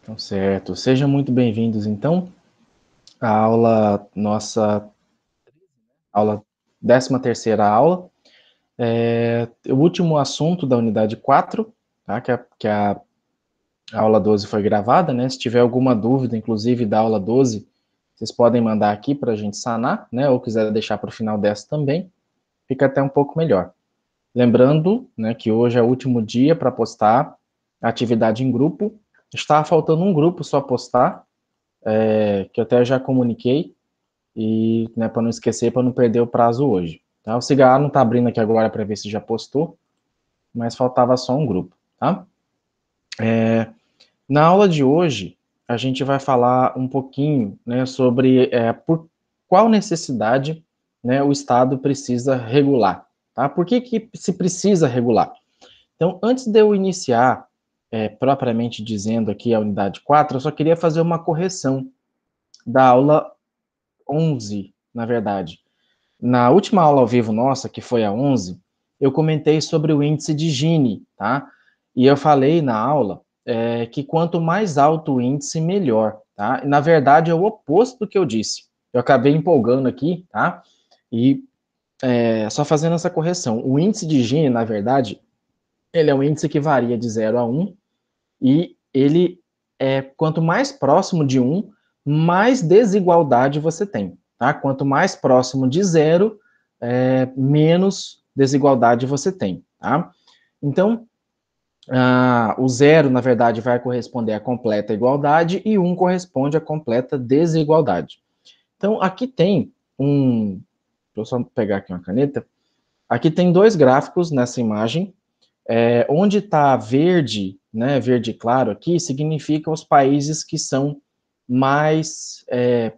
Então, certo. Sejam muito bem-vindos, então, à aula, nossa aula, 13ª aula. O último assunto da unidade 4, tá? Que a aula 12 foi gravada, né? Se tiver alguma dúvida, inclusive da aula 12, vocês podem mandar aqui para a gente sanar, né? Ou quiser deixar para o final dessa também, fica até um pouco melhor. Lembrando, né, que hoje é o último dia para postar a atividade em grupo. Está faltando um grupo só postar, que eu até já comuniquei, e, né, para não esquecer, para não perder o prazo hoje. Tá? O Cigarro não está abrindo aqui agora para ver se já postou, mas faltava só um grupo. Tá? Na aula de hoje, a gente vai falar um pouquinho, né, sobre por qual necessidade, né, o Estado precisa regular. Tá? Por que se precisa regular? Então, antes de eu iniciar, propriamente dizendo aqui a unidade 4, eu só queria fazer uma correção da aula 11, na verdade. Na última aula ao vivo nossa, que foi a 11, eu comentei sobre o índice de Gini, tá? E eu falei na aula que quanto mais alto o índice, melhor, tá? E, na verdade, é o oposto do que eu disse. Eu acabei empolgando aqui, tá? E só fazendo essa correção. O índice de Gini, na verdade, ele é um índice que varia de 0 a 1, e ele quanto mais próximo de 1, mais desigualdade você tem, tá? Quanto mais próximo de 0, menos desigualdade você tem, tá? Então, o 0, na verdade, vai corresponder à completa igualdade e 1 corresponde à completa desigualdade. Então, aqui tem deixa eu só pegar aqui uma caneta. Aqui tem dois gráficos nessa imagem. Onde está verde, né, verde claro aqui, significa os países que são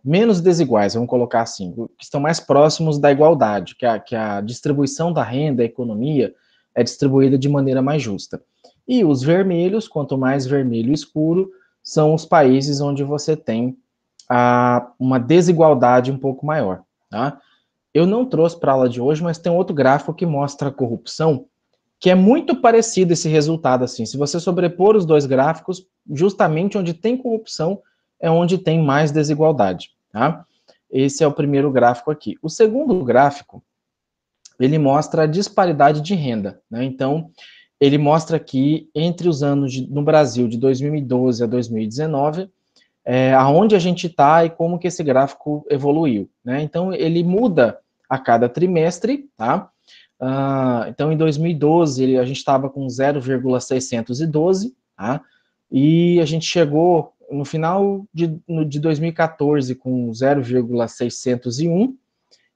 menos desiguais, vamos colocar assim, que estão mais próximos da igualdade, que a distribuição da renda, a economia, é distribuída de maneira mais justa. E os vermelhos, quanto mais vermelho escuro, são os países onde você tem uma desigualdade um pouco maior. Tá? Eu não trouxe para a aula de hoje, mas tem outro gráfico que mostra a corrupção, que é muito parecido esse resultado, assim. Se você sobrepor os dois gráficos, justamente onde tem corrupção é onde tem mais desigualdade, tá? Esse é o primeiro gráfico aqui. O segundo gráfico, ele mostra a disparidade de renda, né? Então, ele mostra que entre os anos no Brasil de 2012 a 2019, aonde a gente está e como que esse gráfico evoluiu, né? Então, ele muda a cada trimestre, tá? Então, em 2012, a gente estava com 0,612, tá? E a gente chegou no final de 2014 com 0,601,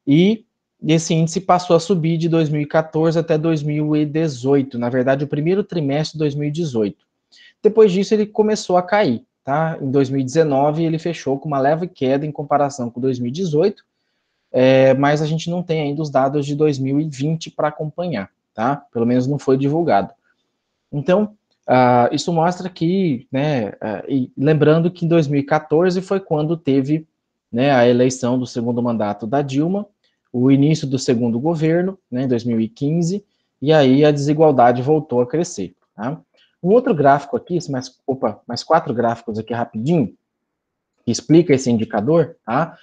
e esse índice passou a subir de 2014 até 2018, na verdade, o primeiro trimestre de 2018. Depois disso, ele começou a cair, tá? Em 2019, ele fechou com uma leve queda em comparação com 2018, mas a gente não tem ainda os dados de 2020 para acompanhar, tá? Pelo menos não foi divulgado. Então, isso mostra que, né, e lembrando que em 2014 foi quando teve, né, a eleição do segundo mandato da Dilma, o início do segundo governo, né, em 2015, e aí a desigualdade voltou a crescer, tá? Um outro gráfico aqui, mais 4 gráficos aqui rapidinho, que explica esse indicador, tá?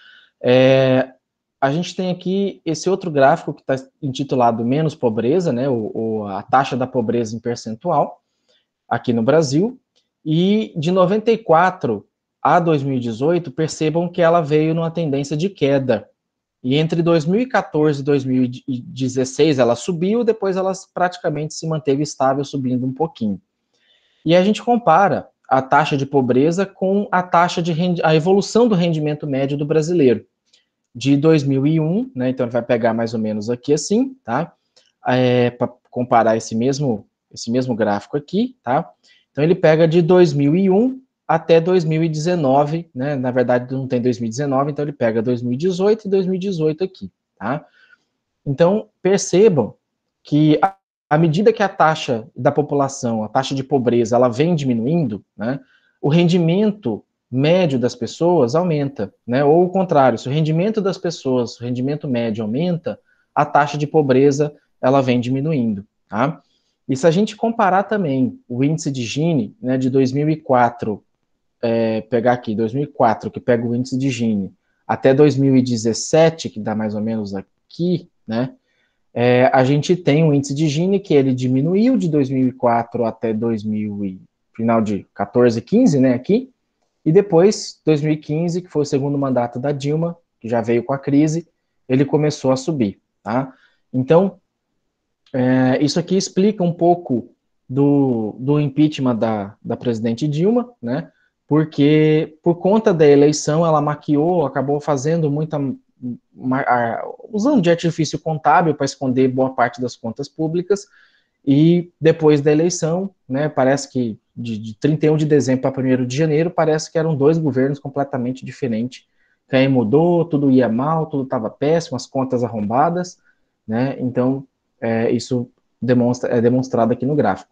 A gente tem aqui esse outro gráfico que está intitulado Menos Pobreza, né, a taxa da pobreza em percentual, aqui no Brasil, e de 94 a 2018, percebam que ela veio numa tendência de queda. E entre 2014 e 2016 ela subiu, depois ela praticamente se manteve estável, subindo um pouquinho. E a gente compara a taxa de pobreza com a evolução do rendimento médio do brasileiro de 2001, né? Então ele vai pegar mais ou menos aqui assim, tá? Para comparar esse mesmo gráfico aqui, tá? Então ele pega de 2001 até 2019, né? Na verdade não tem 2019, então ele pega 2018 e 2018 aqui, tá? Então percebam que à medida que a taxa da população, a taxa de pobreza, ela vem diminuindo, né? O rendimento médio das pessoas aumenta, né? Ou o contrário, se o rendimento das pessoas, o rendimento médio aumenta, a taxa de pobreza ela vem diminuindo, tá? E se a gente comparar também o índice de Gini, né, de 2004 pegar aqui 2004, que pega o índice de Gini, até 2017, que dá mais ou menos aqui, né? A gente tem um índice de Gini que ele diminuiu de 2004 até 2000 final de 14, 15, né, aqui, e depois, 2015, que foi o segundo mandato da Dilma, que já veio com a crise, ele começou a subir, tá? Então, isso aqui explica um pouco do impeachment da presidente Dilma, né? Porque por conta da eleição ela maquiou, acabou fazendo usando de artifício contábil para esconder boa parte das contas públicas, e depois da eleição, né, parece que de 31 de dezembro para 1º de janeiro, parece que eram dois governos completamente diferentes, que aí mudou, tudo ia mal, tudo estava péssimo, as contas arrombadas, né, então isso é demonstrado aqui no gráfico.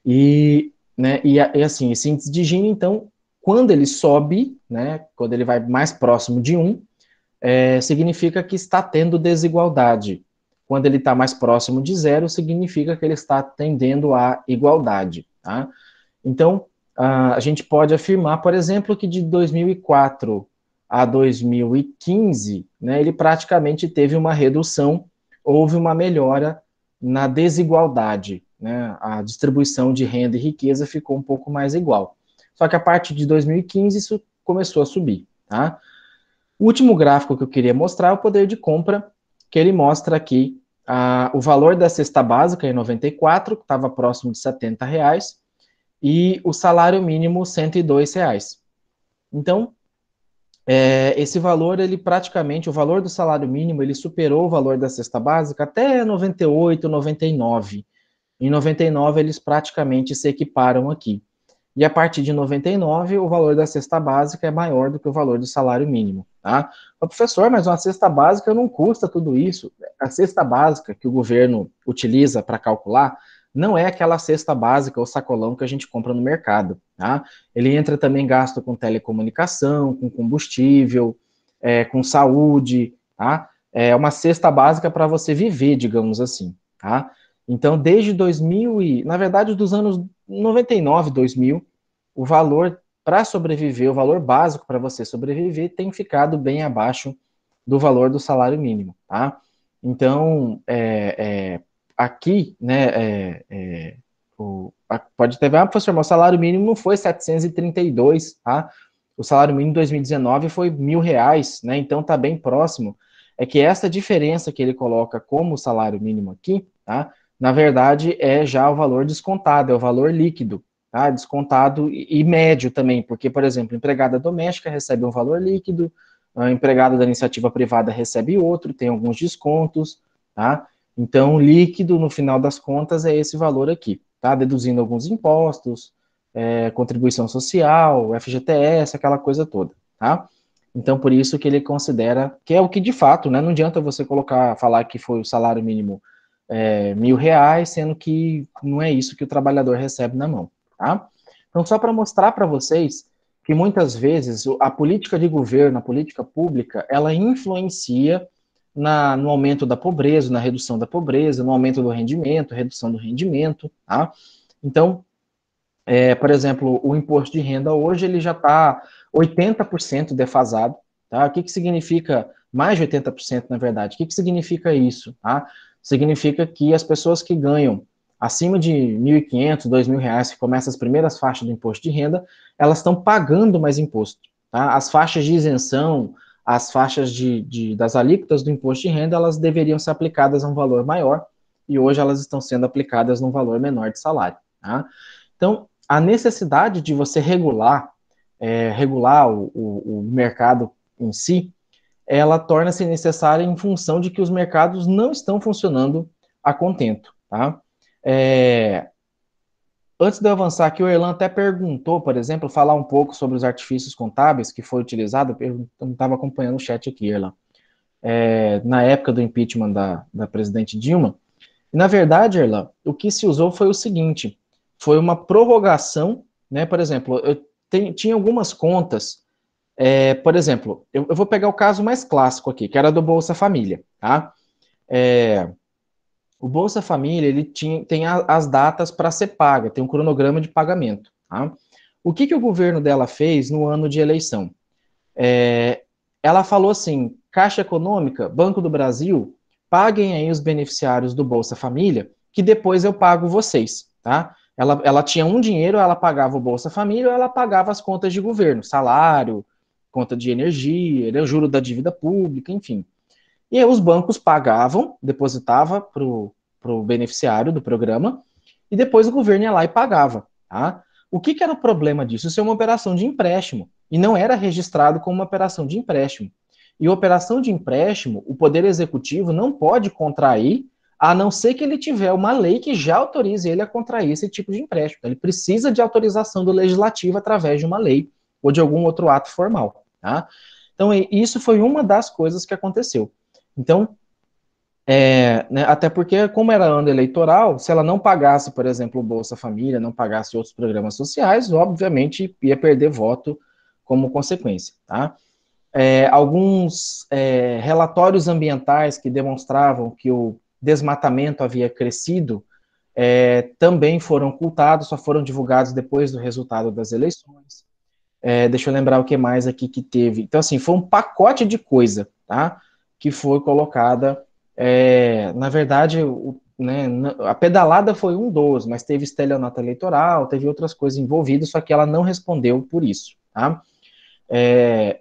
E, né, e assim, esse índice de Gini, então, quando ele sobe, né, quando ele vai mais próximo de 1, significa que está tendo desigualdade. Quando ele está mais próximo de 0, significa que ele está tendendo à igualdade. Tá? Então, a gente pode afirmar, por exemplo, que de 2004 a 2015, né, ele praticamente teve uma redução, houve uma melhora na desigualdade, né, a distribuição de renda e riqueza ficou um pouco mais igual. Só que a partir de 2015 isso começou a subir, tá? O último gráfico que eu queria mostrar é o poder de compra, que ele mostra aqui o valor da cesta básica em 94, que estava próximo de R$70, e o salário mínimo R$102. Então, esse valor, ele praticamente, o valor do salário mínimo, ele superou o valor da cesta básica até 98, 99. Em 99, eles praticamente se equiparam aqui. E a partir de 99, o valor da cesta básica é maior do que o valor do salário mínimo, tá? Professor, mas uma cesta básica não custa tudo isso. A cesta básica que o governo utiliza para calcular não é aquela cesta básica ou sacolão que a gente compra no mercado, tá? Ele entra também gasto com telecomunicação, com combustível, com saúde, tá? É uma cesta básica para você viver, digamos assim, tá? Então, desde 2000 na verdade, dos anos 99, 2000, o valor para sobreviver, o valor básico para você sobreviver tem ficado bem abaixo do valor do salário mínimo, tá? Então, aqui, né, pode ter, professor, mas o salário mínimo não foi 732, tá? O salário mínimo em 2019 foi R$1.000, né? Então tá bem próximo. É que essa diferença que ele coloca como salário mínimo aqui, tá? Na verdade, é já o valor descontado, é o valor líquido, tá? Descontado e médio também, porque, por exemplo, empregada doméstica recebe um valor líquido, a empregada da iniciativa privada recebe outro, tem alguns descontos, tá? Então, líquido, no final das contas, é esse valor aqui, tá? Deduzindo alguns impostos, contribuição social, FGTS, aquela coisa toda, tá? Então, por isso que ele considera, que é o que de fato, né? Não adianta você falar que foi o salário mínimo R$1.000, sendo que não é isso que o trabalhador recebe na mão, tá? Então, só para mostrar para vocês que muitas vezes a política de governo, a política pública, ela influencia no aumento da pobreza, na redução da pobreza, no aumento do rendimento, redução do rendimento, tá? Então, por exemplo, o imposto de renda hoje ele já está 80% defasado, tá? O que significa mais de 80%, na verdade? O que significa isso, tá? Significa que as pessoas que ganham acima de R$1.500, R$2.000, que começam as primeiras faixas do imposto de renda, elas estão pagando mais imposto, tá? As faixas de isenção, as faixas das alíquotas do imposto de renda, elas deveriam ser aplicadas a um valor maior, e hoje elas estão sendo aplicadas num valor menor de salário, tá? Então, a necessidade de você regular o mercado em si, ela torna-se necessária em função de que os mercados não estão funcionando a contento, tá? Antes de eu avançar aqui, o Erlan até perguntou, por exemplo, falar um pouco sobre os artifícios contábeis que foi utilizado, eu não estava acompanhando o chat aqui, Erlan, na época do impeachment da presidente Dilma. E, na verdade, Erlan, o que se usou foi o seguinte, foi uma prorrogação, né? Por exemplo, tinha algumas contas, por exemplo, eu vou pegar o caso mais clássico aqui, que era do Bolsa Família, tá? O Bolsa Família, ele tem as datas para ser paga, tem um cronograma de pagamento, tá? O que o governo dela fez no ano de eleição? Ela falou assim, Caixa Econômica, Banco do Brasil, paguem aí os beneficiários do Bolsa Família, que depois eu pago vocês, tá? Ela tinha um dinheiro, ela pagava o Bolsa Família, ou ela pagava as contas de governo, salário, conta de energia, o juro da dívida pública, enfim. E aí os bancos pagavam, depositava para o beneficiário do programa, e depois o governo ia lá e pagava, tá? O que era o problema disso? Isso é uma operação de empréstimo, e não era registrado como uma operação de empréstimo. E operação de empréstimo, o Poder Executivo não pode contrair, a não ser que ele tiver uma lei que já autorize ele a contrair esse tipo de empréstimo. Ele precisa de autorização do Legislativo através de uma lei ou de algum outro ato formal, tá? Então, isso foi uma das coisas que aconteceu. Então, né, até porque, como era ano eleitoral, se ela não pagasse, por exemplo, o Bolsa Família, não pagasse outros programas sociais, obviamente ia perder voto como consequência, tá? Alguns relatórios ambientais que demonstravam que o desmatamento havia crescido também foram ocultados, só foram divulgados depois do resultado das eleições. Deixa eu lembrar o que mais aqui que teve. Então, assim, foi um pacote de coisa, tá? Que foi colocada. Na verdade, né, a pedalada foi um dos, mas teve estelionato eleitoral, teve outras coisas envolvidas, só que ela não respondeu por isso, tá?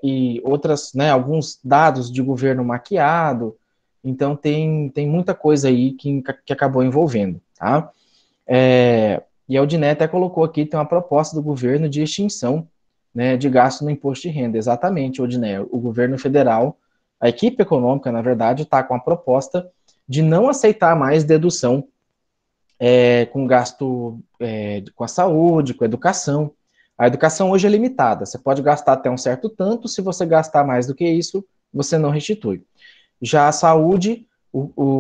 E outras, né, alguns dados de governo maquiado, então tem muita coisa aí que acabou envolvendo, tá? E a Udinê até colocou aqui, tem uma proposta do governo de extinção, né, de gasto no imposto de renda. Exatamente, Udinê, o governo federal, a equipe econômica, na verdade, está com a proposta de não aceitar mais dedução com gasto com a saúde, com a educação. A educação hoje é limitada, você pode gastar até um certo tanto, se você gastar mais do que isso, você não restitui. Já a saúde,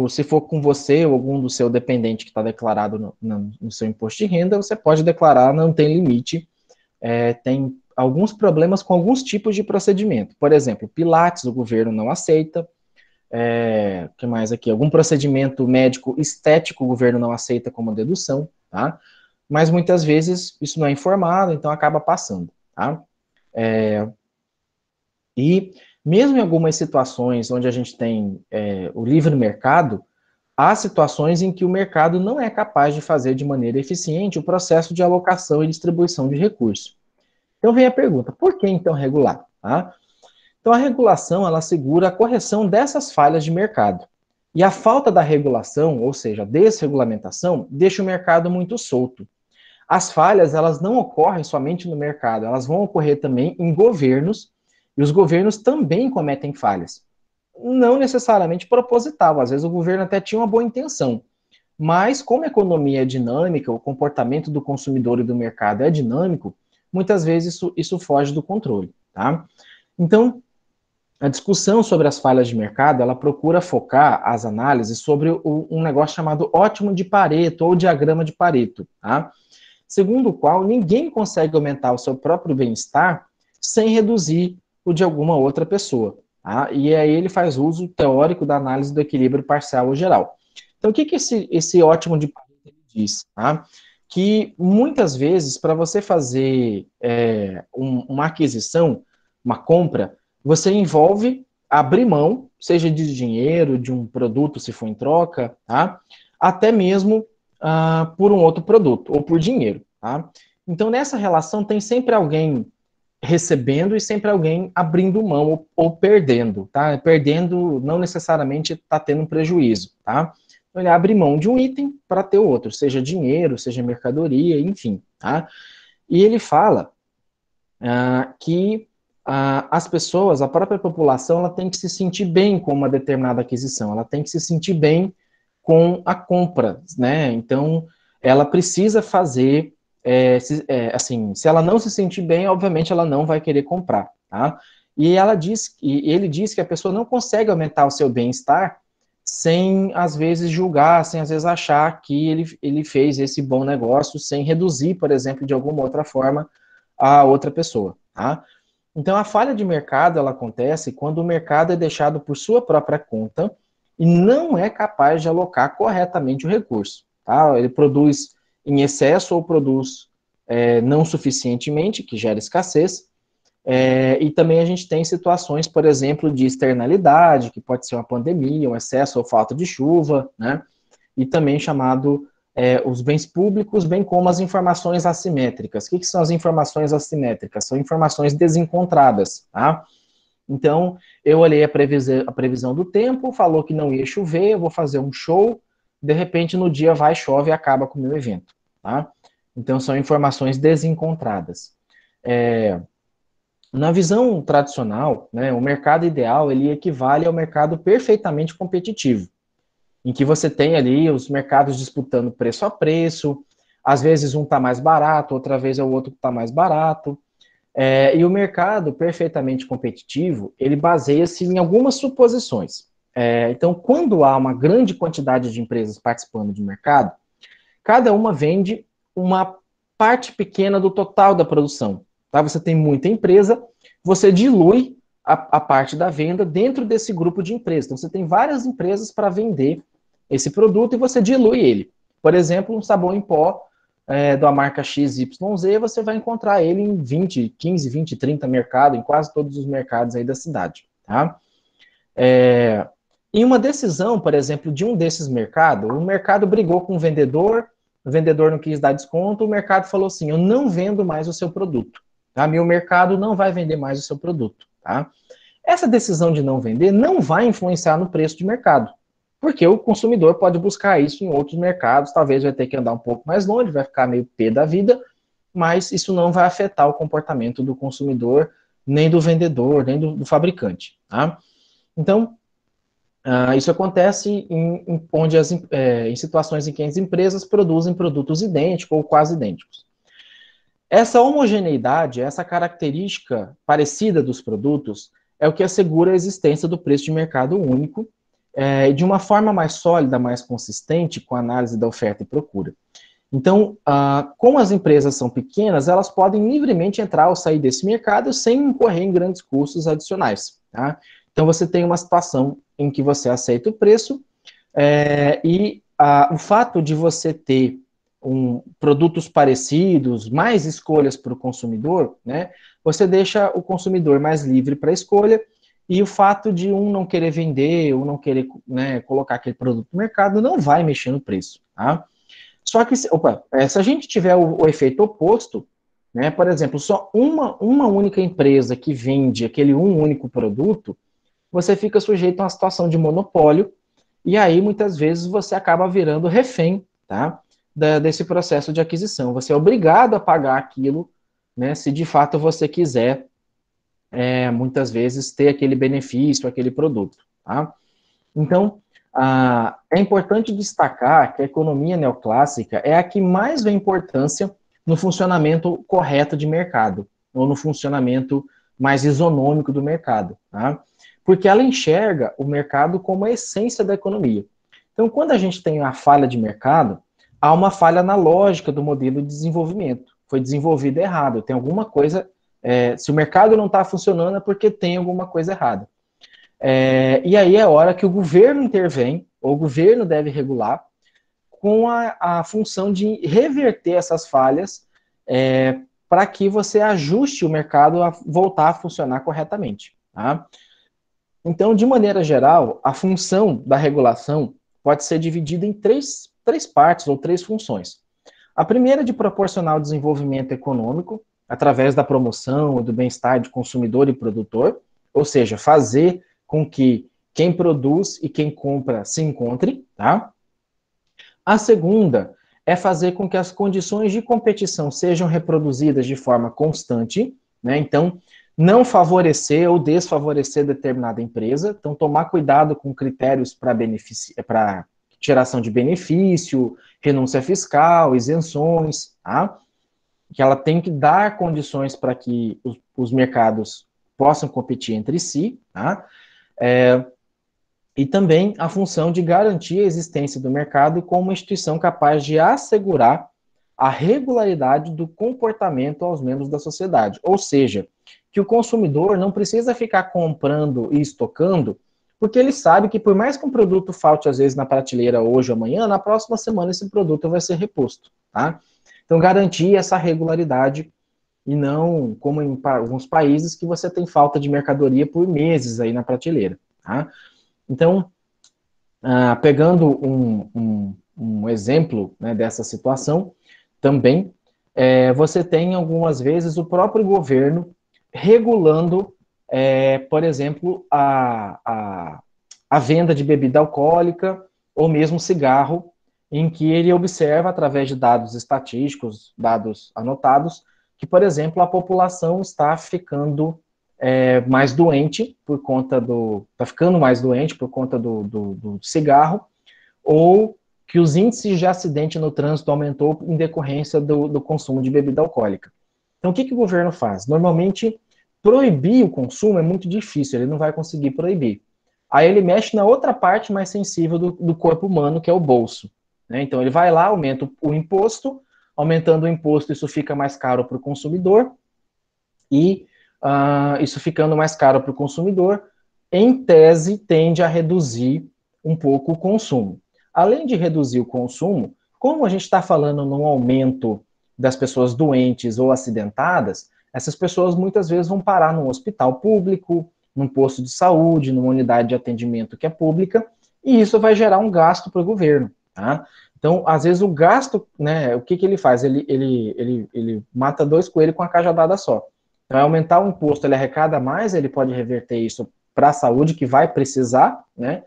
se for com você ou algum do seu dependente que está declarado no seu imposto de renda, você pode declarar, não tem limite. Tem alguns problemas com alguns tipos de procedimento. Por exemplo, Pilates, o governo não aceita. O que mais aqui? Algum procedimento médico estético, o governo não aceita como dedução, tá? Mas muitas vezes isso não é informado, então acaba passando, tá? E mesmo em algumas situações onde a gente tem o livre mercado, há situações em que o mercado não é capaz de fazer de maneira eficiente o processo de alocação e distribuição de recursos. Então vem a pergunta, por que então regular? Tá? Então a regulação, ela assegura a correção dessas falhas de mercado. E a falta da regulação, ou seja, a desregulamentação, deixa o mercado muito solto. As falhas, elas não ocorrem somente no mercado, elas vão ocorrer também em governos, e os governos também cometem falhas. Não necessariamente proposital, às vezes o governo até tinha uma boa intenção, mas como a economia é dinâmica, o comportamento do consumidor e do mercado é dinâmico, muitas vezes isso foge do controle, tá? Então, a discussão sobre as falhas de mercado, ela procura focar as análises sobre um negócio chamado ótimo de Pareto ou diagrama de Pareto, tá? Segundo o qual ninguém consegue aumentar o seu próprio bem-estar sem reduzir o de alguma outra pessoa. Tá? E aí ele faz uso teórico da análise do equilíbrio parcial ou geral. Então, o que esse ótimo de Pareto diz? Tá? Que muitas vezes, para você fazer uma aquisição, uma compra, você envolve abrir mão, seja de dinheiro, de um produto, se for em troca, tá? Até mesmo por um outro produto, ou por dinheiro, tá? Então, nessa relação, tem sempre alguém recebendo e sempre alguém abrindo mão ou perdendo, tá? Perdendo não necessariamente está tendo um prejuízo, tá? Então, ele abre mão de um item para ter outro, seja dinheiro, seja mercadoria, enfim, tá? E ele fala que as pessoas, a própria população, ela tem que se sentir bem com uma determinada aquisição, ela tem que se sentir bem com a compra, né? Então, ela precisa fazer, assim, se ela não se sentir bem, obviamente ela não vai querer comprar, tá? E ele diz que a pessoa não consegue aumentar o seu bem-estar sem, às vezes, julgar, sem, às vezes, achar que ele fez esse bom negócio, sem reduzir, por exemplo, de alguma outra forma, a outra pessoa, tá? Então, a falha de mercado, ela acontece quando o mercado é deixado por sua própria conta e não é capaz de alocar corretamente o recurso, tá? Ele produz em excesso ou produz não suficientemente, que gera escassez, e também a gente tem situações, por exemplo, de externalidade, que pode ser uma pandemia, um excesso ou falta de chuva, né? E também chamado os bens públicos, bem como as informações assimétricas. O que são as informações assimétricas? São informações desencontradas, tá? Então, eu olhei a previsão do tempo, falou que não ia chover, eu vou fazer um show, de repente no dia vai, chove e acaba com o meu evento, tá? Então, são informações desencontradas. Na visão tradicional, né, o mercado ideal, ele equivale ao mercado perfeitamente competitivo, em que você tem ali os mercados disputando preço a preço, às vezes um está mais barato, outra vez é o outro que está mais barato, e o mercado perfeitamente competitivo, ele baseia-se em algumas suposições. Então, quando há uma grande quantidade de empresas participando de mercado, cada uma vende uma parte pequena do total da produção. Tá? Você tem muita empresa, você dilui a parte da venda dentro desse grupo de empresas. Então, você tem várias empresas para vender esse produto e você dilui ele. Por exemplo, um sabão em pó da marca XYZ, você vai encontrar ele em 20, 15, 20, 30 mercados, em quase todos os mercados aí da cidade. Tá? Em uma decisão, por exemplo, de um desses mercados, o mercado brigou com o vendedor não quis dar desconto, o mercado falou assim, eu não vendo mais o seu produto. Tá? Meu mercado não vai vender mais o seu produto. Tá? Essa decisão de não vender não vai influenciar no preço de mercado, porque o consumidor pode buscar isso em outros mercados, talvez vai ter que andar um pouco mais longe, vai ficar meio pé da vida, mas isso não vai afetar o comportamento do consumidor, nem do vendedor, nem do fabricante. Tá? Então, isso acontece em situações em que as empresas produzem produtos idênticos ou quase idênticos. Essa homogeneidade, essa característica parecida dos produtos, é o que assegura a existência do preço de mercado único, de uma forma mais sólida, mais consistente, com a análise da oferta e procura. Então, como as empresas são pequenas, elas podem livremente entrar ou sair desse mercado sem incorrer em grandes custos adicionais. Tá? Então, você tem uma situação em que você aceita o preço e o fato de você ter produtos parecidos, mais escolhas para o consumidor, né, você deixa o consumidor mais livre para a escolha e o fato de um não querer vender ou não querer, né, colocar aquele produto no mercado não vai mexer no preço. Tá? Só que, se a gente tiver o efeito oposto, né, por exemplo, só uma única empresa que vende aquele único produto, você fica sujeito a uma situação de monopólio, e aí muitas vezes você acaba virando refém, tá, desse processo de aquisição. Você é obrigado a pagar aquilo, né, se de fato você quiser, muitas vezes, ter aquele benefício, aquele produto. Tá? Então, é importante destacar que a economia neoclássica é a que mais vê importância no funcionamento correto de mercado, ou no funcionamento mais isonômico do mercado, tá? Porque ela enxerga o mercado como a essência da economia. Então, quando a gente tem a falha de mercado, há uma falha na lógica do modelo de desenvolvimento. Foi desenvolvido errado, tem alguma coisa, se o mercado não está funcionando é porque tem alguma coisa errada. E aí é hora que o governo intervém, ou o governo deve regular, com a função de reverter essas falhas para que você ajuste o mercado a voltar a funcionar corretamente. Tá? Então, de maneira geral, a função da regulação pode ser dividida em três partes ou três funções. A primeira é de proporcionar o desenvolvimento econômico através da promoção e do bem-estar de consumidor e produtor, ou seja, fazer com que quem produz e quem compra se encontrem, tá? A segunda é fazer com que as condições de competição sejam reproduzidas de forma constante, né? Então, não favorecer ou desfavorecer determinada empresa, então tomar cuidado com critérios para geração de benefício, renúncia fiscal, isenções, tá? Que ela tem que dar condições para que os mercados possam competir entre si, tá? E também a função de garantir a existência do mercado como uma instituição capaz de assegurar a regularidade do comportamento aos membros da sociedade. Ou seja, que o consumidor não precisa ficar comprando e estocando, porque ele sabe que por mais que um produto falte às vezes na prateleira hoje ou amanhã, na próxima semana esse produto vai ser reposto, tá? Então, garantir essa regularidade e não, como em alguns países, que você tem falta de mercadoria por meses aí na prateleira, tá? Então, pegando um exemplo, né, dessa situação, também, você tem algumas vezes o próprio governo regulando, por exemplo, a venda de bebida alcoólica ou mesmo cigarro, em que ele observa, através de dados estatísticos, dados anotados, que, por exemplo, a população está ficando mais doente por conta está ficando mais doente por conta do cigarro, ou que os índices de acidente no trânsito aumentou em decorrência do consumo de bebida alcoólica. Então, o que o governo faz? Normalmente, proibir o consumo é muito difícil, ele não vai conseguir proibir. Aí ele mexe na outra parte mais sensível do corpo humano, que é o bolso, né? Então, ele vai lá, aumenta o imposto, aumentando o imposto, isso fica mais caro para o consumidor, e isso ficando mais caro para o consumidor, em tese, tende a reduzir um pouco o consumo. Além de reduzir o consumo, como a gente está falando num aumento das pessoas doentes ou acidentadas, essas pessoas muitas vezes vão parar num hospital público, num posto de saúde, numa unidade de atendimento que é pública, e isso vai gerar um gasto para o governo, tá? Então, às vezes o gasto, né, o que ele faz? Ele mata dois coelhos com a cajadada só. Então, aumentar o imposto, ele arrecada mais, ele pode reverter isso para a saúde, que vai precisar, né?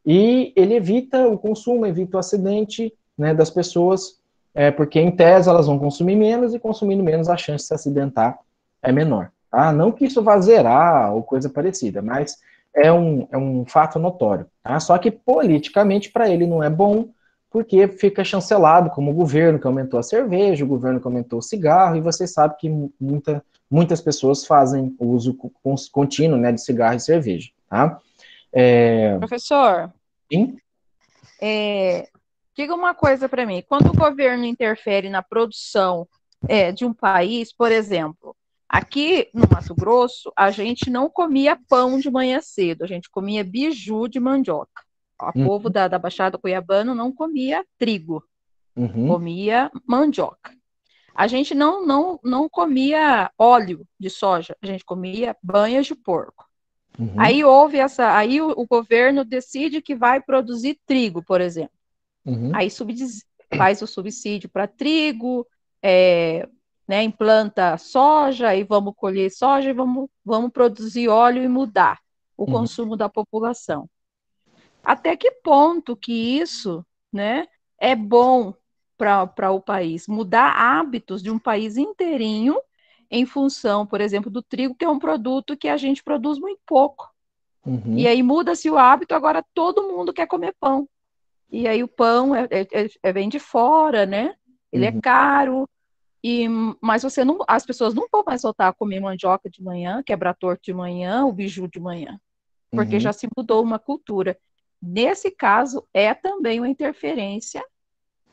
E ele evita o consumo, evita o acidente, né, das pessoas, porque em tese elas vão consumir menos, e consumindo menos a chance de se acidentar é menor. Tá? Não que isso vá zerar ou coisa parecida, mas é um fato notório. Tá? Só que politicamente para ele não é bom, porque fica chancelado como o governo que aumentou a cerveja, o governo que aumentou o cigarro, e você sabe que muitas pessoas fazem o uso contínuo, né, de cigarro e cerveja. Tá? Professor, Sim? diga uma coisa para mim. Quando o governo interfere na produção de um país, por exemplo, aqui no Mato Grosso, a gente não comia pão de manhã cedo, a gente comia biju de mandioca. O povo Uhum. da Baixada Cuiabana não comia trigo, Uhum. comia mandioca. A gente não comia óleo de soja, a gente comia banhas de porco. Uhum. Aí o governo decide que vai produzir trigo, por exemplo. Uhum. Aí faz o subsídio para trigo, é, né, implanta soja, e vamos colher soja e vamos produzir óleo e mudar o Uhum. consumo da população. Até que ponto que isso, né, é bom para o país? Mudar hábitos de um país inteirinho em função, por exemplo, do trigo, que é um produto que a gente produz muito pouco. E Uhum. aí muda-se o hábito, agora todo mundo quer comer pão. E aí o pão vem de fora, né? Ele é Uhum. caro, mas as pessoas não vão mais voltar a comer mandioca de manhã, quebra torto de manhã, o biju de manhã, porque Uhum. já se mudou uma cultura. Nesse caso, é também uma interferência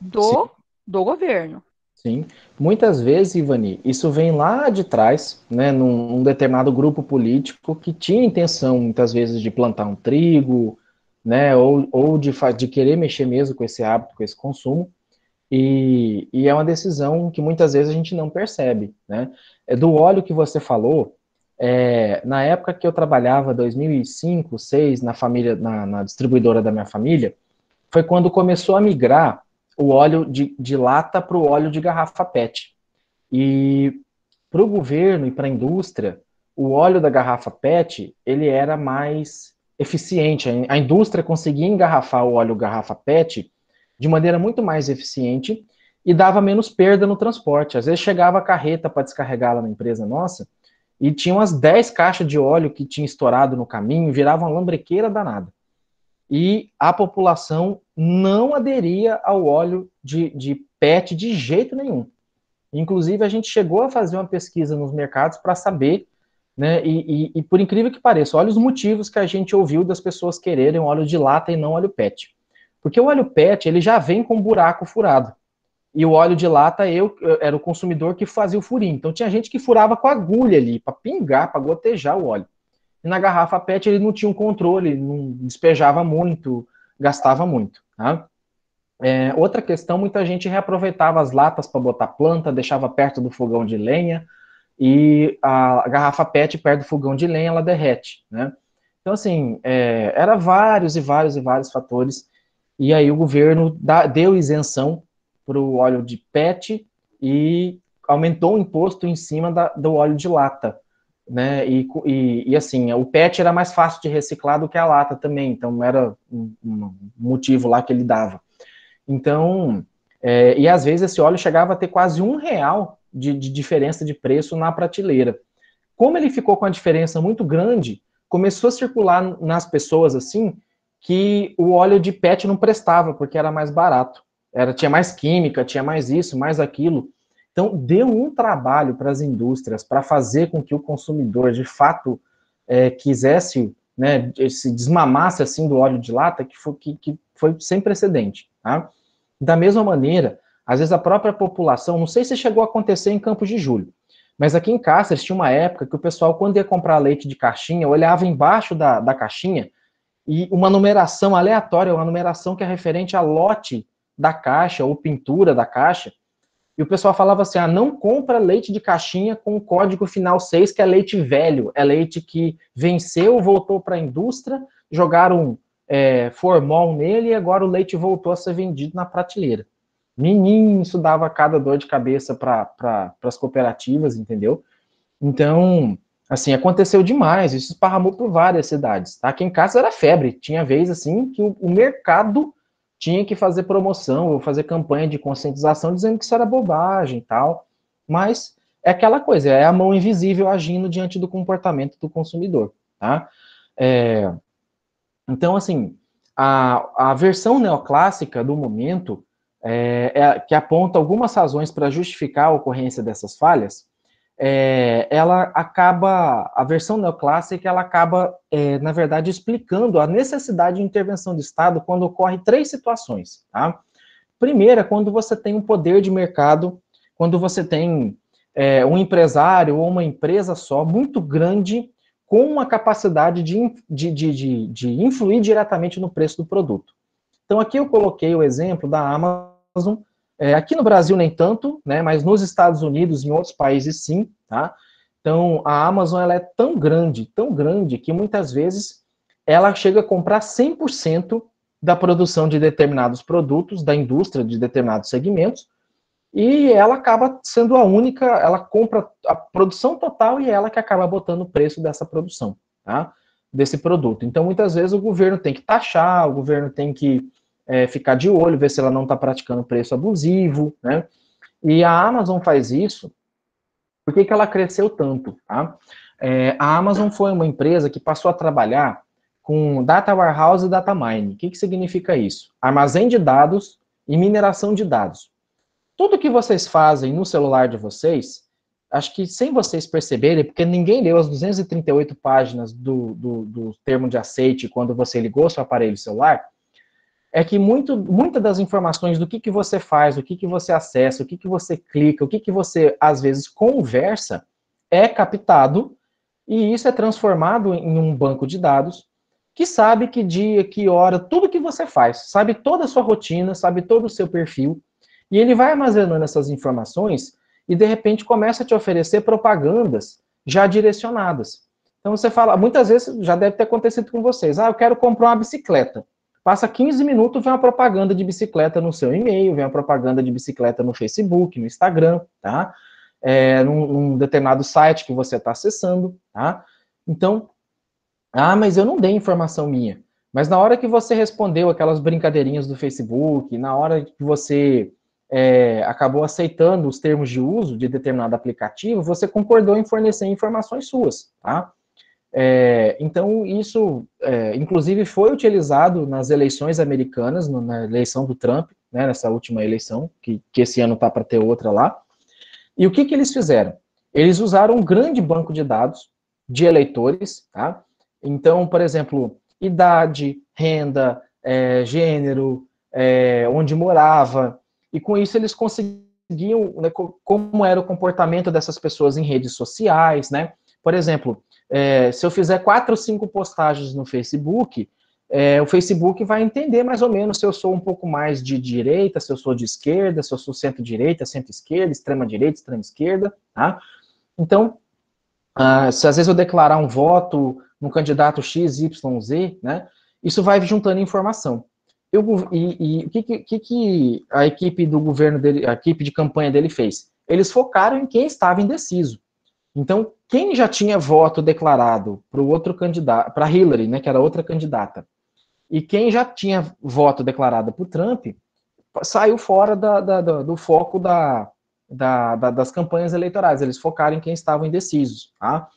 Sim, do governo. sim. Muitas vezes, Ivani, isso vem lá de trás, né, num determinado grupo político que tinha intenção, muitas vezes, de plantar um trigo, né, ou de querer mexer mesmo com esse hábito, com esse consumo, e é uma decisão que muitas vezes a gente não percebe, né. Do óleo que você falou, na época que eu trabalhava, 2005, 2006, na família, na distribuidora da minha família, foi quando começou a migrar o óleo de lata para o óleo de garrafa PET. E para o governo e para a indústria, o óleo da garrafa PET ele era mais eficiente. A indústria conseguia engarrafar o óleo garrafa PET de maneira muito mais eficiente e dava menos perda no transporte. Às vezes chegava a carreta para descarregar lá na empresa nossa e tinha umas 10 caixas de óleo que tinha estourado no caminho, virava uma lambrequeira danada. E a população não aderia ao óleo de PET de jeito nenhum. Inclusive, a gente chegou a fazer uma pesquisa nos mercados para saber, né, e por incrível que pareça, olha os motivos que a gente ouviu das pessoas quererem óleo de lata e não óleo PET. Porque o óleo PET, ele já vem com buraco furado. E o óleo de lata, eu era o consumidor que fazia o furinho. Então, tinha gente que furava com agulha ali, para pingar, para gotejar o óleo. E na garrafa PET ele não tinha um controle, não despejava muito, gastava muito. Tá? Outra questão, muita gente reaproveitava as latas para botar planta, deixava perto do fogão de lenha, e a garrafa PET perto do fogão de lenha, ela derrete, né? Então, assim, era vários e vários e vários fatores, e aí o governo deu isenção para o óleo de PET e aumentou o imposto em cima do óleo de lata, né? E assim, o PET era mais fácil de reciclar do que a lata também, então era um motivo lá que ele dava. Então, e às vezes esse óleo chegava a ter quase R$ 1 de diferença de preço na prateleira. Como ele ficou com a diferença muito grande, começou a circular nas pessoas assim que o óleo de PET não prestava, porque era mais barato. Tinha mais química, tinha mais isso, mais aquilo. Então, deu um trabalho para as indústrias para fazer com que o consumidor, de fato, quisesse, né, se desmamasse assim do óleo de lata, que foi sem precedente. Tá? Da mesma maneira, às vezes a própria população, não sei se chegou a acontecer em Campos de Julho, mas aqui em Cáceres tinha uma época que o pessoal, quando ia comprar leite de caixinha, olhava embaixo da caixinha e uma numeração aleatória, uma numeração que é referente a lote da caixa ou pintura da caixa, e o pessoal falava assim, não compra leite de caixinha com o código final 6, que é leite velho, é leite que venceu, voltou para a indústria, jogaram formol nele e agora o leite voltou a ser vendido na prateleira. Menino, isso dava cada dor de cabeça para as cooperativas, entendeu? Então, assim, aconteceu demais, isso esparramou por várias cidades, tá? Aqui em casa era febre, tinha vez, assim, que o mercado tinha que fazer promoção ou fazer campanha de conscientização dizendo que isso era bobagem e tal, mas é aquela coisa, é a mão invisível agindo diante do comportamento do consumidor, tá? Então, assim, a versão neoclássica do momento, que aponta algumas razões para justificar a ocorrência dessas falhas, a versão neoclássica, ela acaba, na verdade, explicando a necessidade de intervenção do Estado quando ocorre 3 situações, tá? Primeira, quando você tem um poder de mercado, quando você tem um empresário ou uma empresa só, muito grande, com uma capacidade de influir diretamente no preço do produto. Então, aqui eu coloquei o exemplo da Amazon, aqui no Brasil nem tanto, né, mas nos Estados Unidos e em outros países sim, tá? Então, a Amazon ela é tão grande, que muitas vezes ela chega a comprar 100% da produção de determinados produtos, da indústria de determinados segmentos, e ela acaba sendo a única, ela compra a produção total e é ela que acaba botando o preço dessa produção, tá? Desse produto. Então, muitas vezes, o governo tem que taxar, o governo tem que ficar de olho, ver se ela não está praticando preço abusivo, né? E a Amazon faz isso, por que ela cresceu tanto, tá? A Amazon foi uma empresa que passou a trabalhar com data warehouse e data mining. O que significa isso? Armazém de dados e mineração de dados. Tudo que vocês fazem no celular de vocês, acho que sem vocês perceberem, porque ninguém leu as 238 páginas do termo de aceite quando você ligou seu aparelho celular, é que muitas das informações do que você faz, o que você acessa, o que você clica, o que você, às vezes, conversa, é captado, e isso é transformado em um banco de dados, que sabe que dia, que hora, tudo que você faz, sabe toda a sua rotina, sabe todo o seu perfil, e ele vai armazenando essas informações e, de repente, começa a te oferecer propagandas já direcionadas. Então, você fala, muitas vezes já deve ter acontecido com vocês, eu quero comprar uma bicicleta. Passa 15 minutos, vem uma propaganda de bicicleta no seu e-mail, vem uma propaganda de bicicleta no Facebook, no Instagram, tá? Num determinado site que você está acessando, tá? Então, mas eu não dei informação minha. Mas na hora que você respondeu aquelas brincadeirinhas do Facebook, na hora que você acabou aceitando os termos de uso de determinado aplicativo, você concordou em fornecer informações suas, tá? Então, isso, inclusive, foi utilizado nas eleições americanas, na eleição do Trump, né, nessa última eleição, que esse ano está para ter outra lá. E o que eles fizeram? Eles usaram um grande banco de dados de eleitores, tá? Então, por exemplo, idade, renda, gênero, onde morava, e com isso eles conseguiam, né, como era o comportamento dessas pessoas em redes sociais, né? Por exemplo, se eu fizer 4 ou 5 postagens no Facebook, o Facebook vai entender mais ou menos se eu sou um pouco mais de direita, se eu sou de esquerda, se eu sou centro-direita, centro-esquerda, extrema-direita, extrema-esquerda, tá? Então, se às vezes eu declarar um voto no candidato X, Y, Z, né, isso vai juntando informação. E o que a equipe do governo dele, a equipe de campanha dele fez? Eles focaram em quem estava indeciso. Então, quem já tinha voto declarado para o outro candidato, para Hillary, né, que era outra candidata, e quem já tinha voto declarado para o Trump, saiu fora do foco das campanhas eleitorais. Eles focaram em quem estavam indecisos, tá?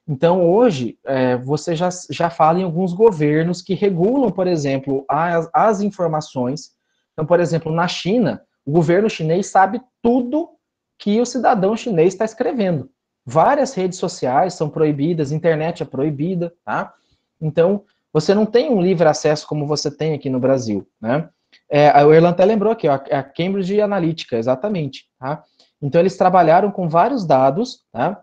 Então, hoje, você já fala em alguns governos que regulam, por exemplo, as informações. Então, por exemplo, na China, o governo chinês sabe tudo que o cidadão chinês está escrevendo. Várias redes sociais são proibidas, internet é proibida, tá? Então, você não tem um livre acesso como você tem aqui no Brasil, né? O Erlan até lembrou aqui, ó, a Cambridge Analytica, exatamente, tá? Então, eles trabalharam com vários dados, tá?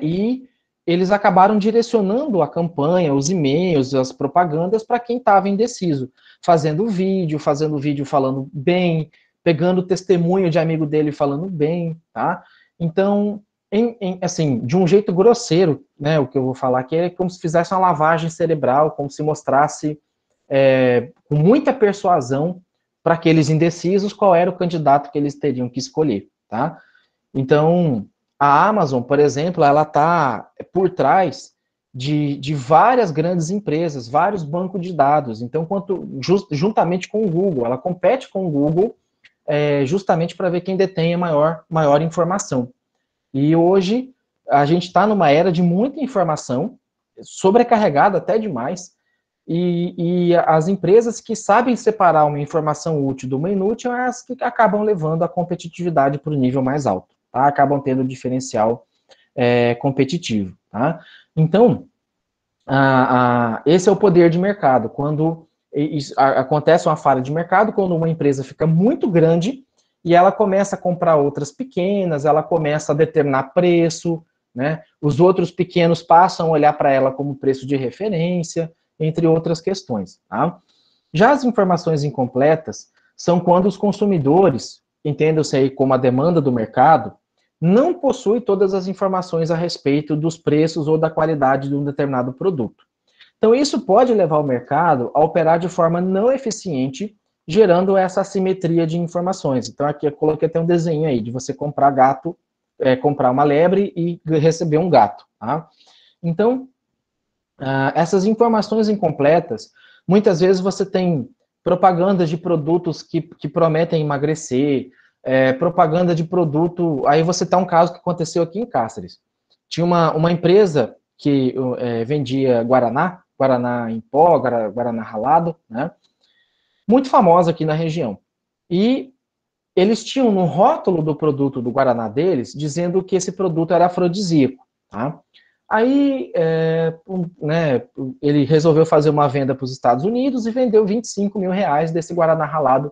E eles acabaram direcionando a campanha, os e-mails, as propagandas para quem estava indeciso, fazendo vídeo falando bem, pegando testemunho de amigo dele falando bem, tá? Então, assim, de um jeito grosseiro, né, o que eu vou falar aqui é como se fizesse uma lavagem cerebral, como se mostrasse com muita persuasão para aqueles indecisos qual era o candidato que eles teriam que escolher, tá? Então, a Amazon, por exemplo, ela está por trás de várias grandes empresas, vários bancos de dados. Então, juntamente com o Google, ela compete com o Google justamente para ver quem detém a maior informação. E hoje a gente está numa era de muita informação, sobrecarregada até demais, e as empresas que sabem separar uma informação útil de uma inútil, é as que acabam levando a competitividade para o nível mais alto, tá? Acabam tendo diferencial competitivo, tá? Então, esse é o poder de mercado. Quando acontece uma falha de mercado, quando uma empresa fica muito grande e ela começa a comprar outras pequenas, ela começa a determinar preço, né? Os outros pequenos passam a olhar para ela como preço de referência, entre outras questões, tá? Já as informações incompletas são quando os consumidores, entendam-se aí como a demanda do mercado, não possui todas as informações a respeito dos preços ou da qualidade de um determinado produto. Então, isso pode levar o mercado a operar de forma não eficiente, gerando essa assimetria de informações. Então, aqui eu coloquei até um desenho aí, de você comprar comprar uma lebre e receber um gato, tá? Então, essas informações incompletas, muitas vezes você tem propagandas de produtos que prometem emagrecer, propaganda de produto. Aí você tá um caso que aconteceu aqui em Cáceres. Tinha uma empresa que vendia Guaraná em pó, Guaraná ralado, né? Muito famosa aqui na região. E eles tinham no rótulo do produto do Guaraná deles, dizendo que esse produto era afrodisíaco, tá? Aí, né, ele resolveu fazer uma venda para os Estados Unidos e vendeu 25 mil reais desse Guaraná ralado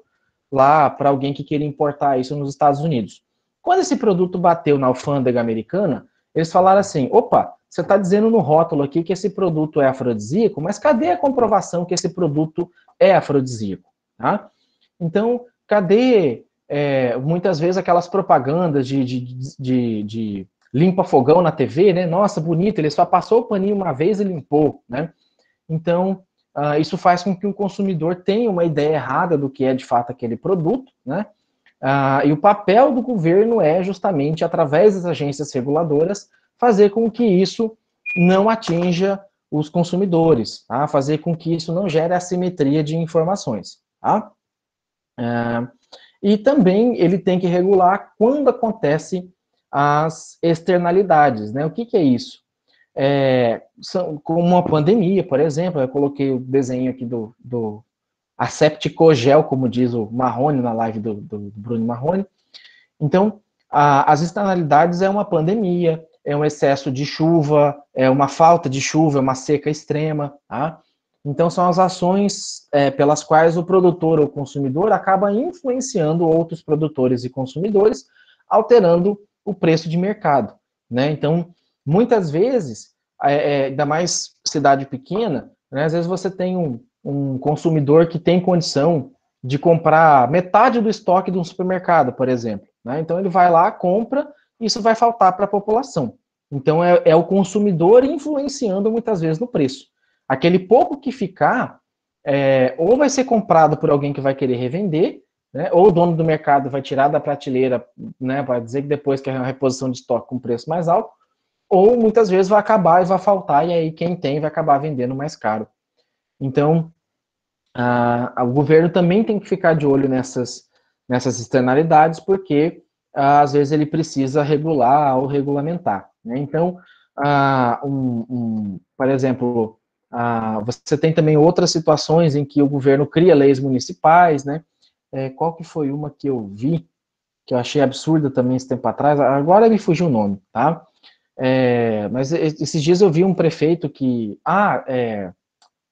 lá para alguém que queria importar isso nos Estados Unidos. Quando esse produto bateu na alfândega americana, eles falaram assim, opa, você está dizendo no rótulo aqui que esse produto é afrodisíaco, mas cadê a comprovação que esse produto é afrodisíaco? Tá? Então, cadê, muitas vezes, aquelas propagandas de limpa fogão na TV, né? Nossa, bonito, ele só passou o paninho uma vez e limpou, né? Então, isso faz com que o consumidor tenha uma ideia errada do que é de fato aquele produto, né? E o papel do governo é justamente, através das agências reguladoras, fazer com que isso não atinja os consumidores, tá? Fazer com que isso não gere assimetria de informações, tá? E também ele tem que regular quando acontece as externalidades, né? O que é isso? Como uma pandemia, por exemplo, eu coloquei o desenho aqui do asséptico gel, como diz o Marrone na live do Bruno Marrone. Então, as externalidades é uma pandemia, é um excesso de chuva, é uma falta de chuva, é uma seca extrema, tá? Então, são as ações pelas quais o produtor ou consumidor acaba influenciando outros produtores e consumidores, alterando o preço de mercado, né? Então, muitas vezes, ainda mais cidade pequena, né? Às vezes você tem um consumidor que tem condição de comprar metade do estoque de um supermercado, por exemplo, né? Então ele vai lá, compra, e isso vai faltar para a população. Então é o consumidor influenciando muitas vezes no preço. Aquele pouco que ficar, ou vai ser comprado por alguém que vai querer revender, né? Ou o dono do mercado vai tirar da prateleira, né? Vai dizer que depois que é uma reposição de estoque com preço mais alto, ou muitas vezes vai acabar e vai faltar, e aí quem tem vai acabar vendendo mais caro. Então, o governo também tem que ficar de olho nessas externalidades, porque às vezes ele precisa regular ou regulamentar, né? Então, por exemplo, você tem também outras situações em que o governo cria leis municipais, né? Qual que foi uma que eu vi, que eu achei absurda também esse tempo atrás, agora me fugiu o nome, tá? Mas esses dias eu vi um prefeito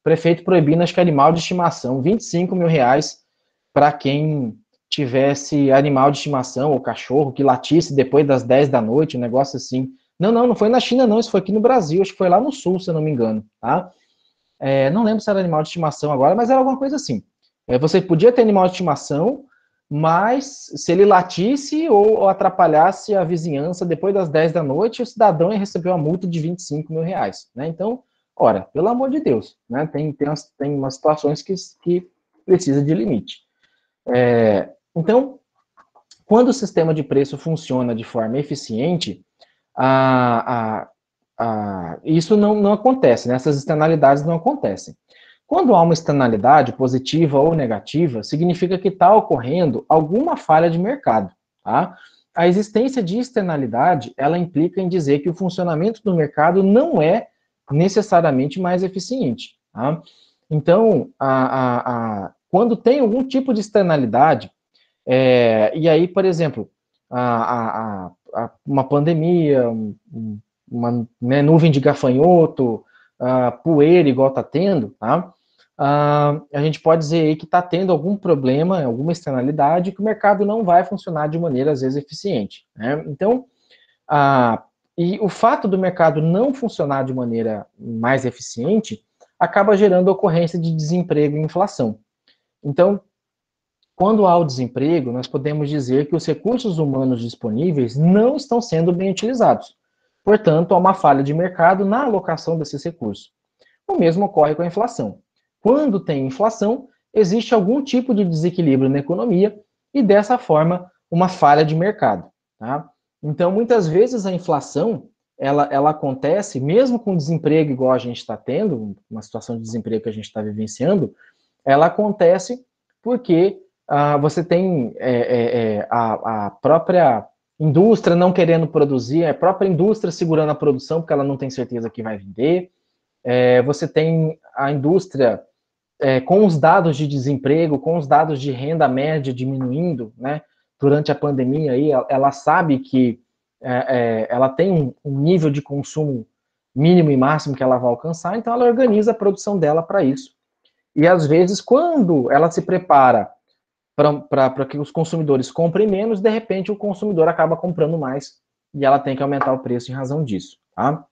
prefeito proibindo, acho que animal de estimação, 25 mil reais para quem tivesse animal de estimação ou cachorro que latisse depois das 10 da noite, um negócio assim. Não foi na China não, isso foi aqui no Brasil, acho que foi lá no sul, se eu não me engano, tá? Não lembro se era animal de estimação agora, mas era alguma coisa assim. Você podia ter animal de estimação, mas se ele latisse ou atrapalhasse a vizinhança depois das 10 da noite, o cidadão ia receber uma multa de 25 mil reais, né? Então, ora, pelo amor de Deus, né? Tem umas situações que precisa de limite. Então, quando o sistema de preço funciona de forma eficiente, isso não acontece, né? Essas externalidades não acontecem. Quando há uma externalidade, positiva ou negativa, significa que está ocorrendo alguma falha de mercado, tá? A existência de externalidade, ela implica em dizer que o funcionamento do mercado não é necessariamente mais eficiente, tá? Então, quando tem algum tipo de externalidade, e aí, por exemplo, uma pandemia, uma né, nuvem de gafanhoto, poeira igual está tendo, tá? A gente pode dizer aí que está tendo algum problema, alguma externalidade, que o mercado não vai funcionar de maneira, às vezes, eficiente, né? Então, e o fato do mercado não funcionar de maneira mais eficiente acaba gerando ocorrência de desemprego e inflação. Então, quando há o desemprego, nós podemos dizer que os recursos humanos disponíveis não estão sendo bem utilizados. Portanto, há uma falha de mercado na alocação desses recursos. O mesmo ocorre com a inflação. Quando tem inflação, existe algum tipo de desequilíbrio na economia e, dessa forma, uma falha de mercado. Tá? Então, muitas vezes a inflação ela acontece, mesmo com desemprego igual a gente está tendo, uma situação de desemprego que a gente está vivenciando, ela acontece porque você tem a própria indústria não querendo produzir, a própria indústria segurando a produção porque ela não tem certeza que vai vender, você tem a indústria com os dados de desemprego, com os dados de renda média diminuindo, né? Durante a pandemia, aí, ela sabe que ela tem um nível de consumo mínimo e máximo que ela vai alcançar, então ela organiza a produção dela para isso. E às vezes, quando ela se prepara para que os consumidores comprem menos, de repente o consumidor acaba comprando mais e ela tem que aumentar o preço em razão disso, tá?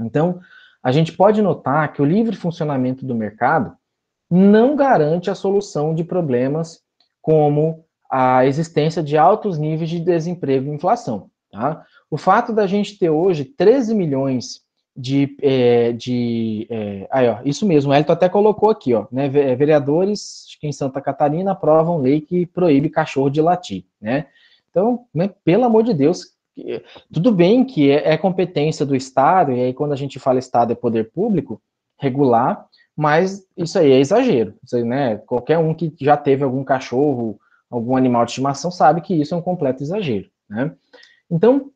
Então, a gente pode notar que o livre funcionamento do mercado não garante a solução de problemas como a existência de altos níveis de desemprego e inflação. Tá? O fato da gente ter hoje 13 milhões isso mesmo, o Elton até colocou aqui, ó, né, vereadores em Santa Catarina aprovam lei que proíbe cachorro de latir, né? Então, né, pelo amor de Deus, tudo bem que é competência do Estado, e aí quando a gente fala Estado é poder público, regular, mas isso aí é exagero, isso aí, né? Qualquer um que já teve algum cachorro, algum animal de estimação sabe que isso é um completo exagero, né? Então,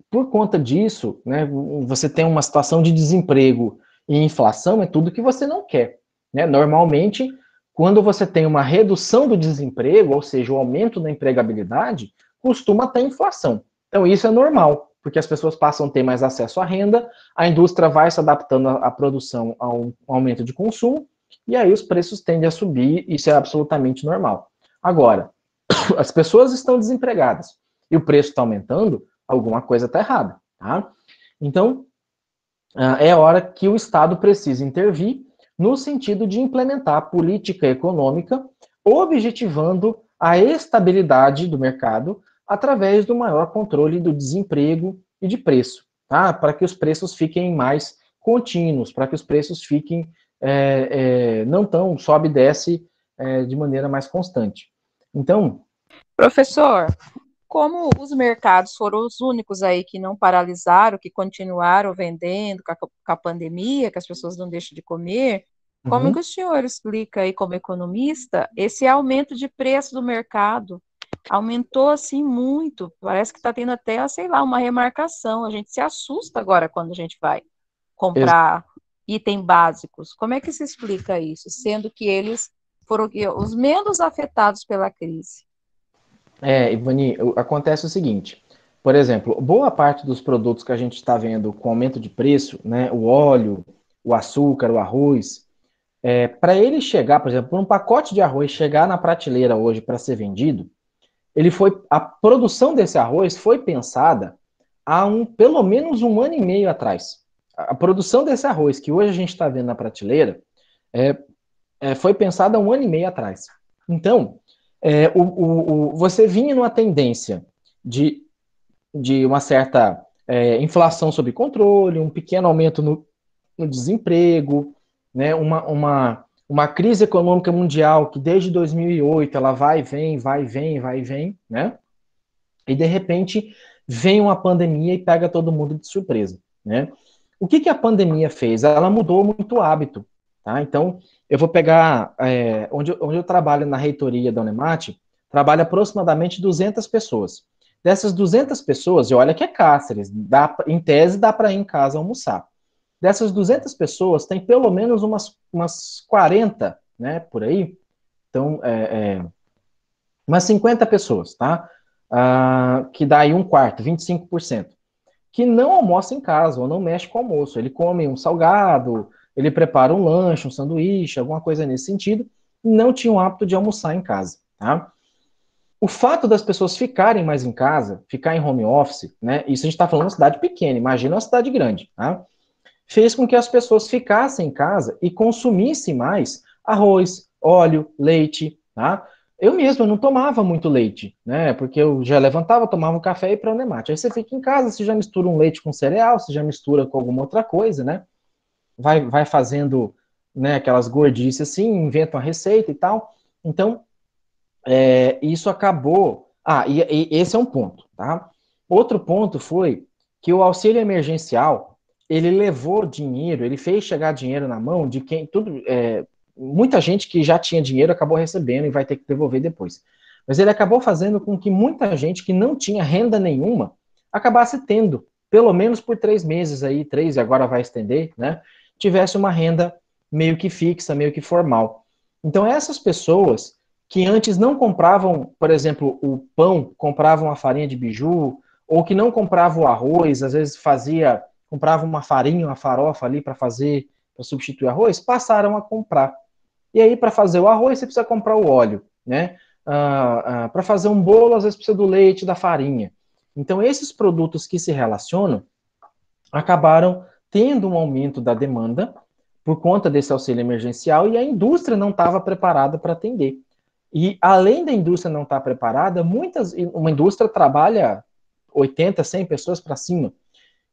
por conta disso, né, você tem uma situação de desemprego e inflação, é tudo que você não quer, né? Normalmente, quando você tem uma redução do desemprego, ou seja, o aumento da empregabilidade, costuma ter inflação. Então, isso é normal, porque as pessoas passam a ter mais acesso à renda, a indústria vai se adaptando à produção ao aumento de consumo, e aí os preços tendem a subir, isso é absolutamente normal. Agora, as pessoas estão desempregadas e o preço está aumentando, alguma coisa está errada, tá? Então, é hora que o Estado precisa intervir no sentido de implementar a política econômica, objetivando a estabilidade do mercado através do maior controle do desemprego e de preço, tá? Para que os preços fiquem mais contínuos, para que os preços fiquem não tão sobe e desce de maneira mais constante. Então, Professor, como os mercados foram os únicos aí que não paralisaram, que continuaram vendendo com a pandemia, que as pessoas não deixam de comer, como que o senhor explica aí, como economista, esse aumento de preço do mercado? Aumentou assim muito, parece que está tendo até, sei lá, uma remarcação. A gente se assusta agora quando a gente vai comprar itens básicos. Como é que se explica isso, sendo que eles foram os menos afetados pela crise? Ivani, acontece o seguinte, por exemplo, boa parte dos produtos que a gente está vendo com aumento de preço, né, o óleo, o açúcar, o arroz, para ele chegar, por exemplo, um pacote de arroz chegar na prateleira hoje para ser vendido, a produção desse arroz foi pensada há pelo menos um ano e meio atrás. A produção desse arroz que hoje a gente está vendo na prateleira foi pensada há um ano e meio atrás. Então, você vinha numa tendência de uma certa inflação sob controle, um pequeno aumento no desemprego, né, uma crise econômica mundial que desde 2008 ela vai e vem, né? E de repente vem uma pandemia e pega todo mundo de surpresa, né? O que a pandemia fez? Ela mudou muito o hábito, tá? Então, eu vou pegar onde eu trabalho na reitoria da Unemate, trabalha aproximadamente 200 pessoas. Dessas 200 pessoas, e olha que é Cáceres, em tese dá para ir em casa almoçar. Dessas 200 pessoas, tem pelo menos umas 40, né, por aí. Então, umas 50 pessoas, tá? Que dá aí um quarto, 25%, que não almoça em casa ou não mexe com o almoço. Ele come um salgado, ele prepara um lanche, um sanduíche, alguma coisa nesse sentido, e não tinha o hábito de almoçar em casa, tá? O fato das pessoas ficarem mais em casa, ficar em home office, né? Isso a gente está falando de uma cidade pequena, imagina uma cidade grande, tá? Fez com que as pessoas ficassem em casa e consumissem mais arroz, óleo, leite, tá? Eu mesmo não tomava muito leite, né? Porque eu já levantava, tomava um café e ia para o Nemate. Aí você fica em casa, você já mistura um leite com cereal, você já mistura com alguma outra coisa, né? Vai fazendo, né, aquelas gordices assim, inventa uma receita e tal. Então, isso acabou. E esse é um ponto, tá? Outro ponto foi que o auxílio emergencial ele levou dinheiro, ele fez chegar dinheiro na mão de quem muita gente que já tinha dinheiro acabou recebendo e vai ter que devolver depois. Mas ele acabou fazendo com que muita gente que não tinha renda nenhuma acabasse tendo, pelo menos por 3 meses aí, 3 e agora vai estender, né? Tivesse uma renda meio que fixa, meio que formal. Então essas pessoas que antes não compravam, por exemplo, o pão, compravam a farinha de biju, ou que não compravam o arroz, às vezes comprava uma farinha, uma farofa ali para substituir arroz, passaram a comprar. E aí, para fazer o arroz, você precisa comprar o óleo, né? Para fazer um bolo, às vezes precisa do leite, da farinha. Então, esses produtos que se relacionam acabaram tendo um aumento da demanda por conta desse auxílio emergencial e a indústria não estava preparada para atender. E além da indústria não estar preparada, uma indústria trabalha 80, 100 pessoas para cima.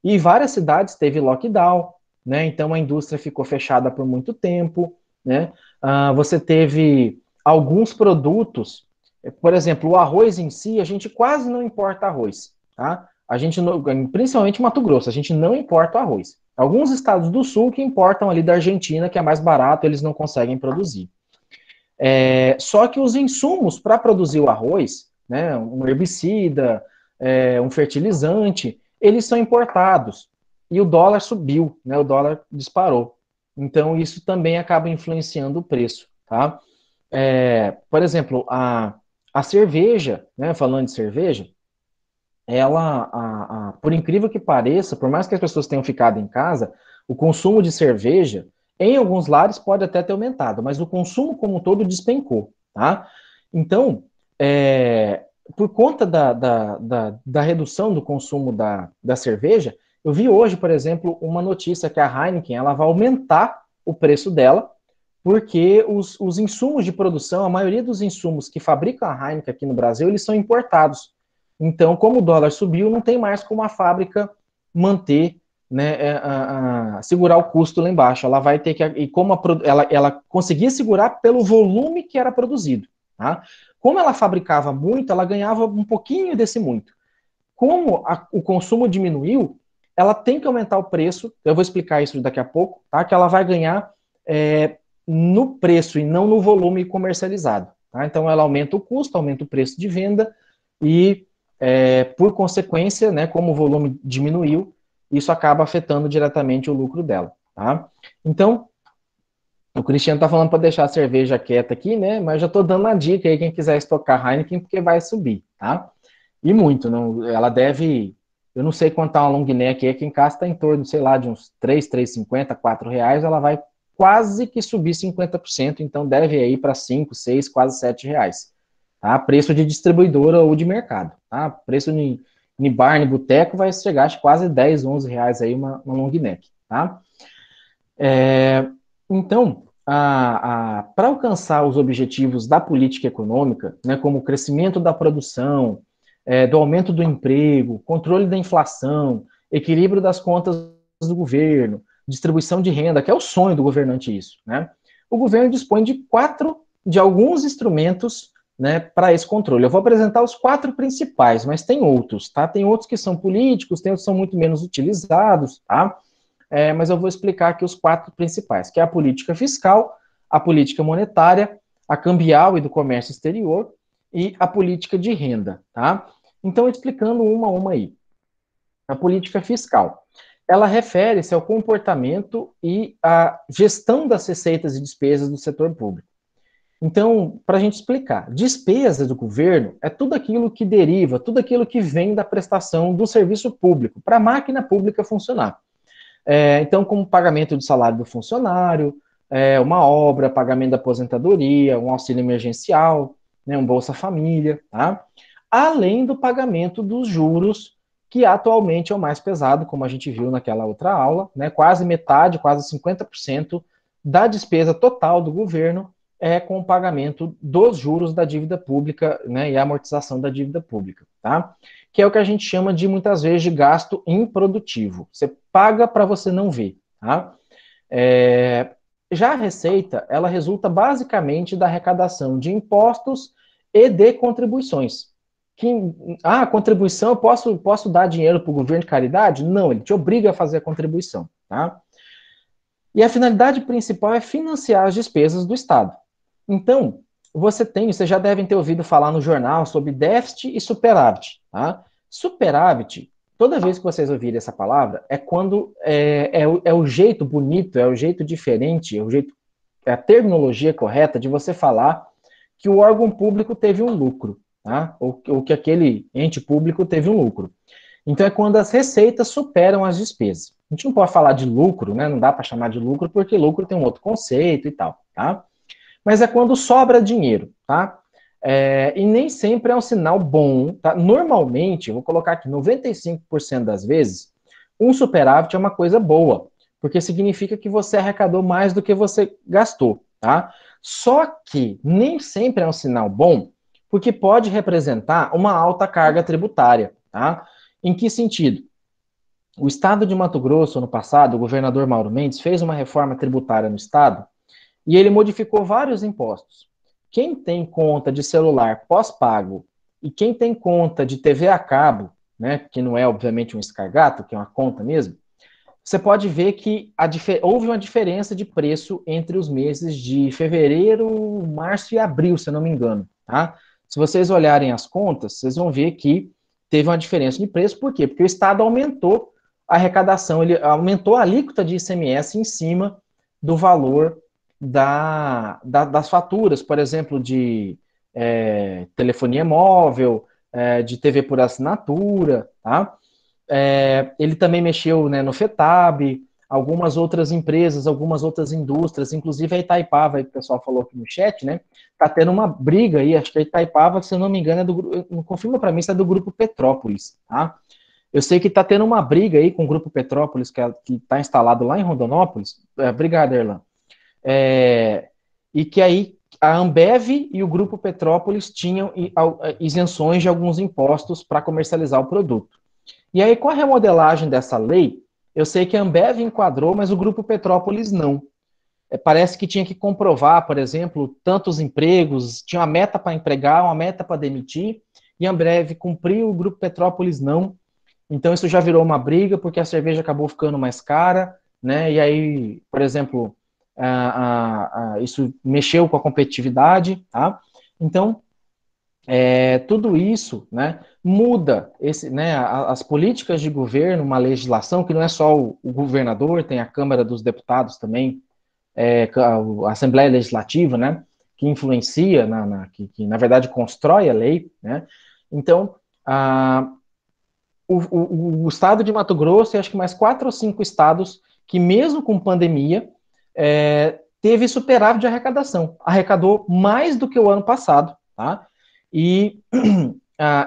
E várias cidades teve lockdown, né? Então a indústria ficou fechada por muito tempo, né? Você teve alguns produtos, por exemplo, o arroz em si, a gente quase não importa arroz, tá? A gente, principalmente Mato Grosso, a gente não importa o arroz. Alguns estados do sul que importam ali da Argentina, que é mais barato, eles não conseguem produzir. Só que os insumos para produzir o arroz, né, um herbicida, um fertilizante, eles são importados. E o dólar subiu, né, o dólar disparou. Então, isso também acaba influenciando o preço. Tá? Por exemplo, a cerveja, né, falando de cerveja, por incrível que pareça, por mais que as pessoas tenham ficado em casa, o consumo de cerveja, em alguns lares, pode até ter aumentado, mas o consumo como um todo despencou, tá? Então, por conta da redução do consumo da cerveja, Eu vi hoje, por exemplo, uma notícia que a Heineken ela vai aumentar o preço dela, porque os insumos de produção, a maioria dos insumos que fabricam a Heineken aqui no Brasil, eles são importados. Então, como o dólar subiu, não tem mais como a fábrica manter, né, segurar o custo lá embaixo. Ela vai ter que, e como ela conseguia segurar pelo volume que era produzido. Tá? Como ela fabricava muito, ela ganhava um pouquinho desse muito. Como o consumo diminuiu, ela tem que aumentar o preço. Eu vou explicar isso daqui a pouco, tá? Que ela vai ganhar no preço e não no volume comercializado. Tá? Então, ela aumenta o custo, aumenta o preço de venda e, por consequência, né, como o volume diminuiu, isso acaba afetando diretamente o lucro dela. Tá? Então, o Cristiano está falando para deixar a cerveja quieta aqui, né? Mas já estou dando uma dica aí, quem quiser estocar Heineken, porque vai subir, tá? E muito, não, ela deve, eu não sei quanto tá uma long neck aqui em casa, está em torno, sei lá, de uns 3,50, R$ 4, ela vai quase que subir 50%, então deve ir para 5, 6, quase R$ 7, tá? Preço de distribuidora ou de mercado, tá? Preço em bar, em boteco, vai chegar a quase 10, R$ 11 aí uma long neck, tá? Então, para alcançar os objetivos da política econômica, né, como o crescimento da produção, do aumento do emprego, controle da inflação, equilíbrio das contas do governo, distribuição de renda, que é o sonho do governante isso, né? O governo dispõe de alguns instrumentos, né, para esse controle. Eu vou apresentar os 4 principais, mas tem outros, tá? Tem outros que são políticos, tem outros que são muito menos utilizados, tá? Mas eu vou explicar aqui os 4 principais, que é a política fiscal, a política monetária, a cambial e do comércio exterior e a política de renda, tá? Então, explicando uma a uma aí. A política fiscal, ela refere-se ao comportamento e à gestão das receitas e despesas do setor público. Então, para a gente explicar, despesa do governo é tudo aquilo que deriva, tudo aquilo que vem da prestação do serviço público, para a máquina pública funcionar. Então, como pagamento do salário do funcionário, uma obra, pagamento da aposentadoria, um auxílio emergencial, né, um Bolsa Família, tá? Além do pagamento dos juros, que atualmente é o mais pesado, como a gente viu naquela outra aula, né, quase metade, quase 50% da despesa total do governo é com o pagamento dos juros da dívida pública, né, e a amortização da dívida pública, tá? Que é o que a gente chama de, muitas vezes, de gasto improdutivo. Você paga para você não ver, tá? Já a receita, ela resulta basicamente da arrecadação de impostos e de contribuições. Contribuição, eu posso dar dinheiro para o governo de caridade? Não, ele te obriga a fazer a contribuição, tá? E a finalidade principal é financiar as despesas do Estado. Então, vocês já devem ter ouvido falar no jornal sobre déficit e superávit, tá? Superávit, toda vez que vocês ouvirem essa palavra, é quando é o jeito bonito, é o jeito diferente, é a terminologia correta de você falar que o órgão público teve um lucro, tá? Ou que aquele ente público teve um lucro. Então, é quando as receitas superam as despesas. A gente não pode falar de lucro, né? Não dá para chamar de lucro, porque lucro tem um outro conceito e tal, tá? Mas é quando sobra dinheiro, tá? E nem sempre é um sinal bom, tá? Normalmente, eu vou colocar aqui, 95% das vezes, um superávit é uma coisa boa, porque significa que você arrecadou mais do que você gastou, tá? Só que nem sempre é um sinal bom, porque pode representar uma alta carga tributária, tá? Em que sentido? O estado de Mato Grosso, ano passado, o governador Mauro Mendes fez uma reforma tributária no estado e ele modificou vários impostos. Quem tem conta de celular pós-pago e quem tem conta de TV a cabo, né, que não é obviamente um escargato, que é uma conta mesmo, você pode ver que houve uma diferença de preço entre os meses de fevereiro, março e abril, se eu não me engano. Tá? Se vocês olharem as contas, vocês vão ver que teve uma diferença de preço. Por quê? Porque o Estado aumentou a arrecadação, ele aumentou a alíquota de ICMS em cima do valor das faturas, por exemplo, de telefonia móvel, de TV por assinatura, tá? Ele também mexeu, né, no FETAB, algumas outras empresas, algumas outras indústrias, inclusive a Itaipava, aí que o pessoal falou aqui no chat, né? Tá tendo uma briga aí, acho que a Itaipava, se eu não me engano, não confirma para mim se é do grupo Petrópolis, tá? Eu sei que está tendo uma briga aí com o Grupo Petrópolis, que está instalado lá em Rondonópolis. Obrigado, Erlan. E que aí a Ambev e o Grupo Petrópolis tinham isenções de alguns impostos para comercializar o produto. E aí, com a remodelagem dessa lei, eu sei que a Ambev enquadrou, mas o Grupo Petrópolis não. Parece que tinha que comprovar, por exemplo, tantos empregos, tinha uma meta para empregar, uma meta para demitir, e a Ambev cumpriu, o Grupo Petrópolis não. Então isso já virou uma briga, porque a cerveja acabou ficando mais cara, né? E aí, por exemplo, isso mexeu com a competitividade, tá? Então, tudo isso, né, muda né, as políticas de governo, uma legislação que não é só o governador, tem a Câmara dos Deputados também, a Assembleia Legislativa, né, que influencia, que na verdade constrói a lei, né? Então, o estado de Mato Grosso e acho que mais 4 ou 5 estados que mesmo com pandemia teve superávit de arrecadação, arrecadou mais do que o ano passado, tá? E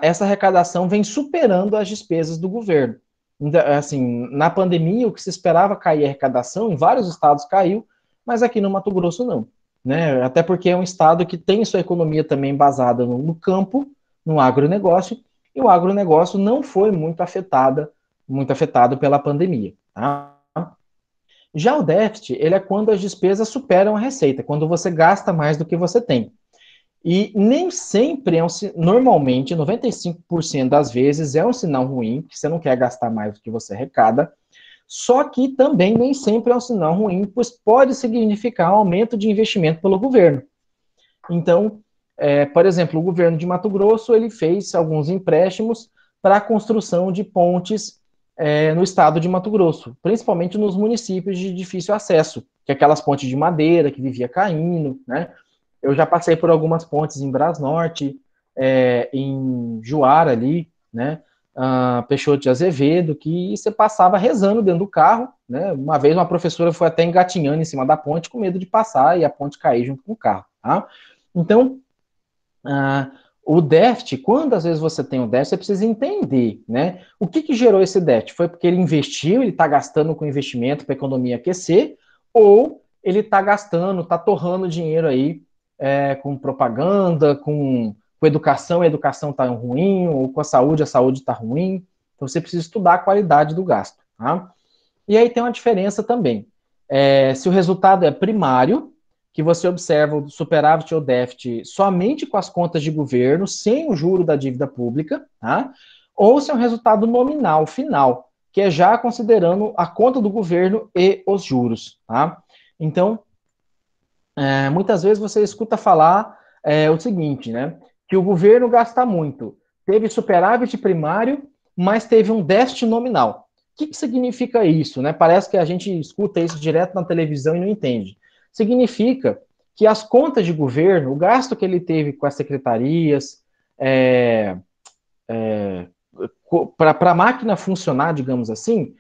essa arrecadação vem superando as despesas do governo. Então, assim, na pandemia, o que se esperava cair a arrecadação, em vários estados caiu, mas aqui no Mato Grosso não. Né? Até porque é um estado que tem sua economia também basada no campo, no agronegócio, e o agronegócio não foi muito afetado pela pandemia. Tá? Já o déficit, ele é quando as despesas superam a receita, quando você gasta mais do que você tem. E nem sempre normalmente, 95% das vezes é um sinal ruim, que você não quer gastar mais do que você arrecada, só que também nem sempre é um sinal ruim, pois pode significar aumento de investimento pelo governo. Então, por exemplo, o governo de Mato Grosso, ele fez alguns empréstimos para a construção de pontes no estado de Mato Grosso, principalmente nos municípios de difícil acesso, que é aquelas pontes de madeira que vivia caindo, né? Eu já passei por algumas pontes em Brasnorte, em Juara ali, né? Peixoto de Azevedo, que você passava rezando dentro do carro, né? Uma vez uma professora foi até engatinhando em cima da ponte com medo de passar e a ponte cair junto com o carro, tá? Então, o déficit, quando às vezes você tem um déficit, você precisa entender, né? O que gerou esse déficit? Foi porque ele investiu, ele está gastando com investimento para a economia aquecer, ou ele está gastando, está torrando dinheiro aí com propaganda, com educação, a educação está ruim, ou com a saúde está ruim. Então você precisa estudar a qualidade do gasto. Tá? E aí tem uma diferença também. Se o resultado é primário, que você observa o superávit ou déficit somente com as contas de governo, sem o juro da dívida pública, tá? Ou se é um resultado nominal, final, que é já considerando a conta do governo e os juros. Tá? Então, muitas vezes você escuta falar o seguinte, né? Que o governo gasta muito. Teve superávit primário, mas teve um déficit nominal. O que significa isso? Né? Parece que a gente escuta isso direto na televisão e não entende. Significa que as contas de governo, o gasto que ele teve com as secretarias, para a máquina funcionar, digamos assim,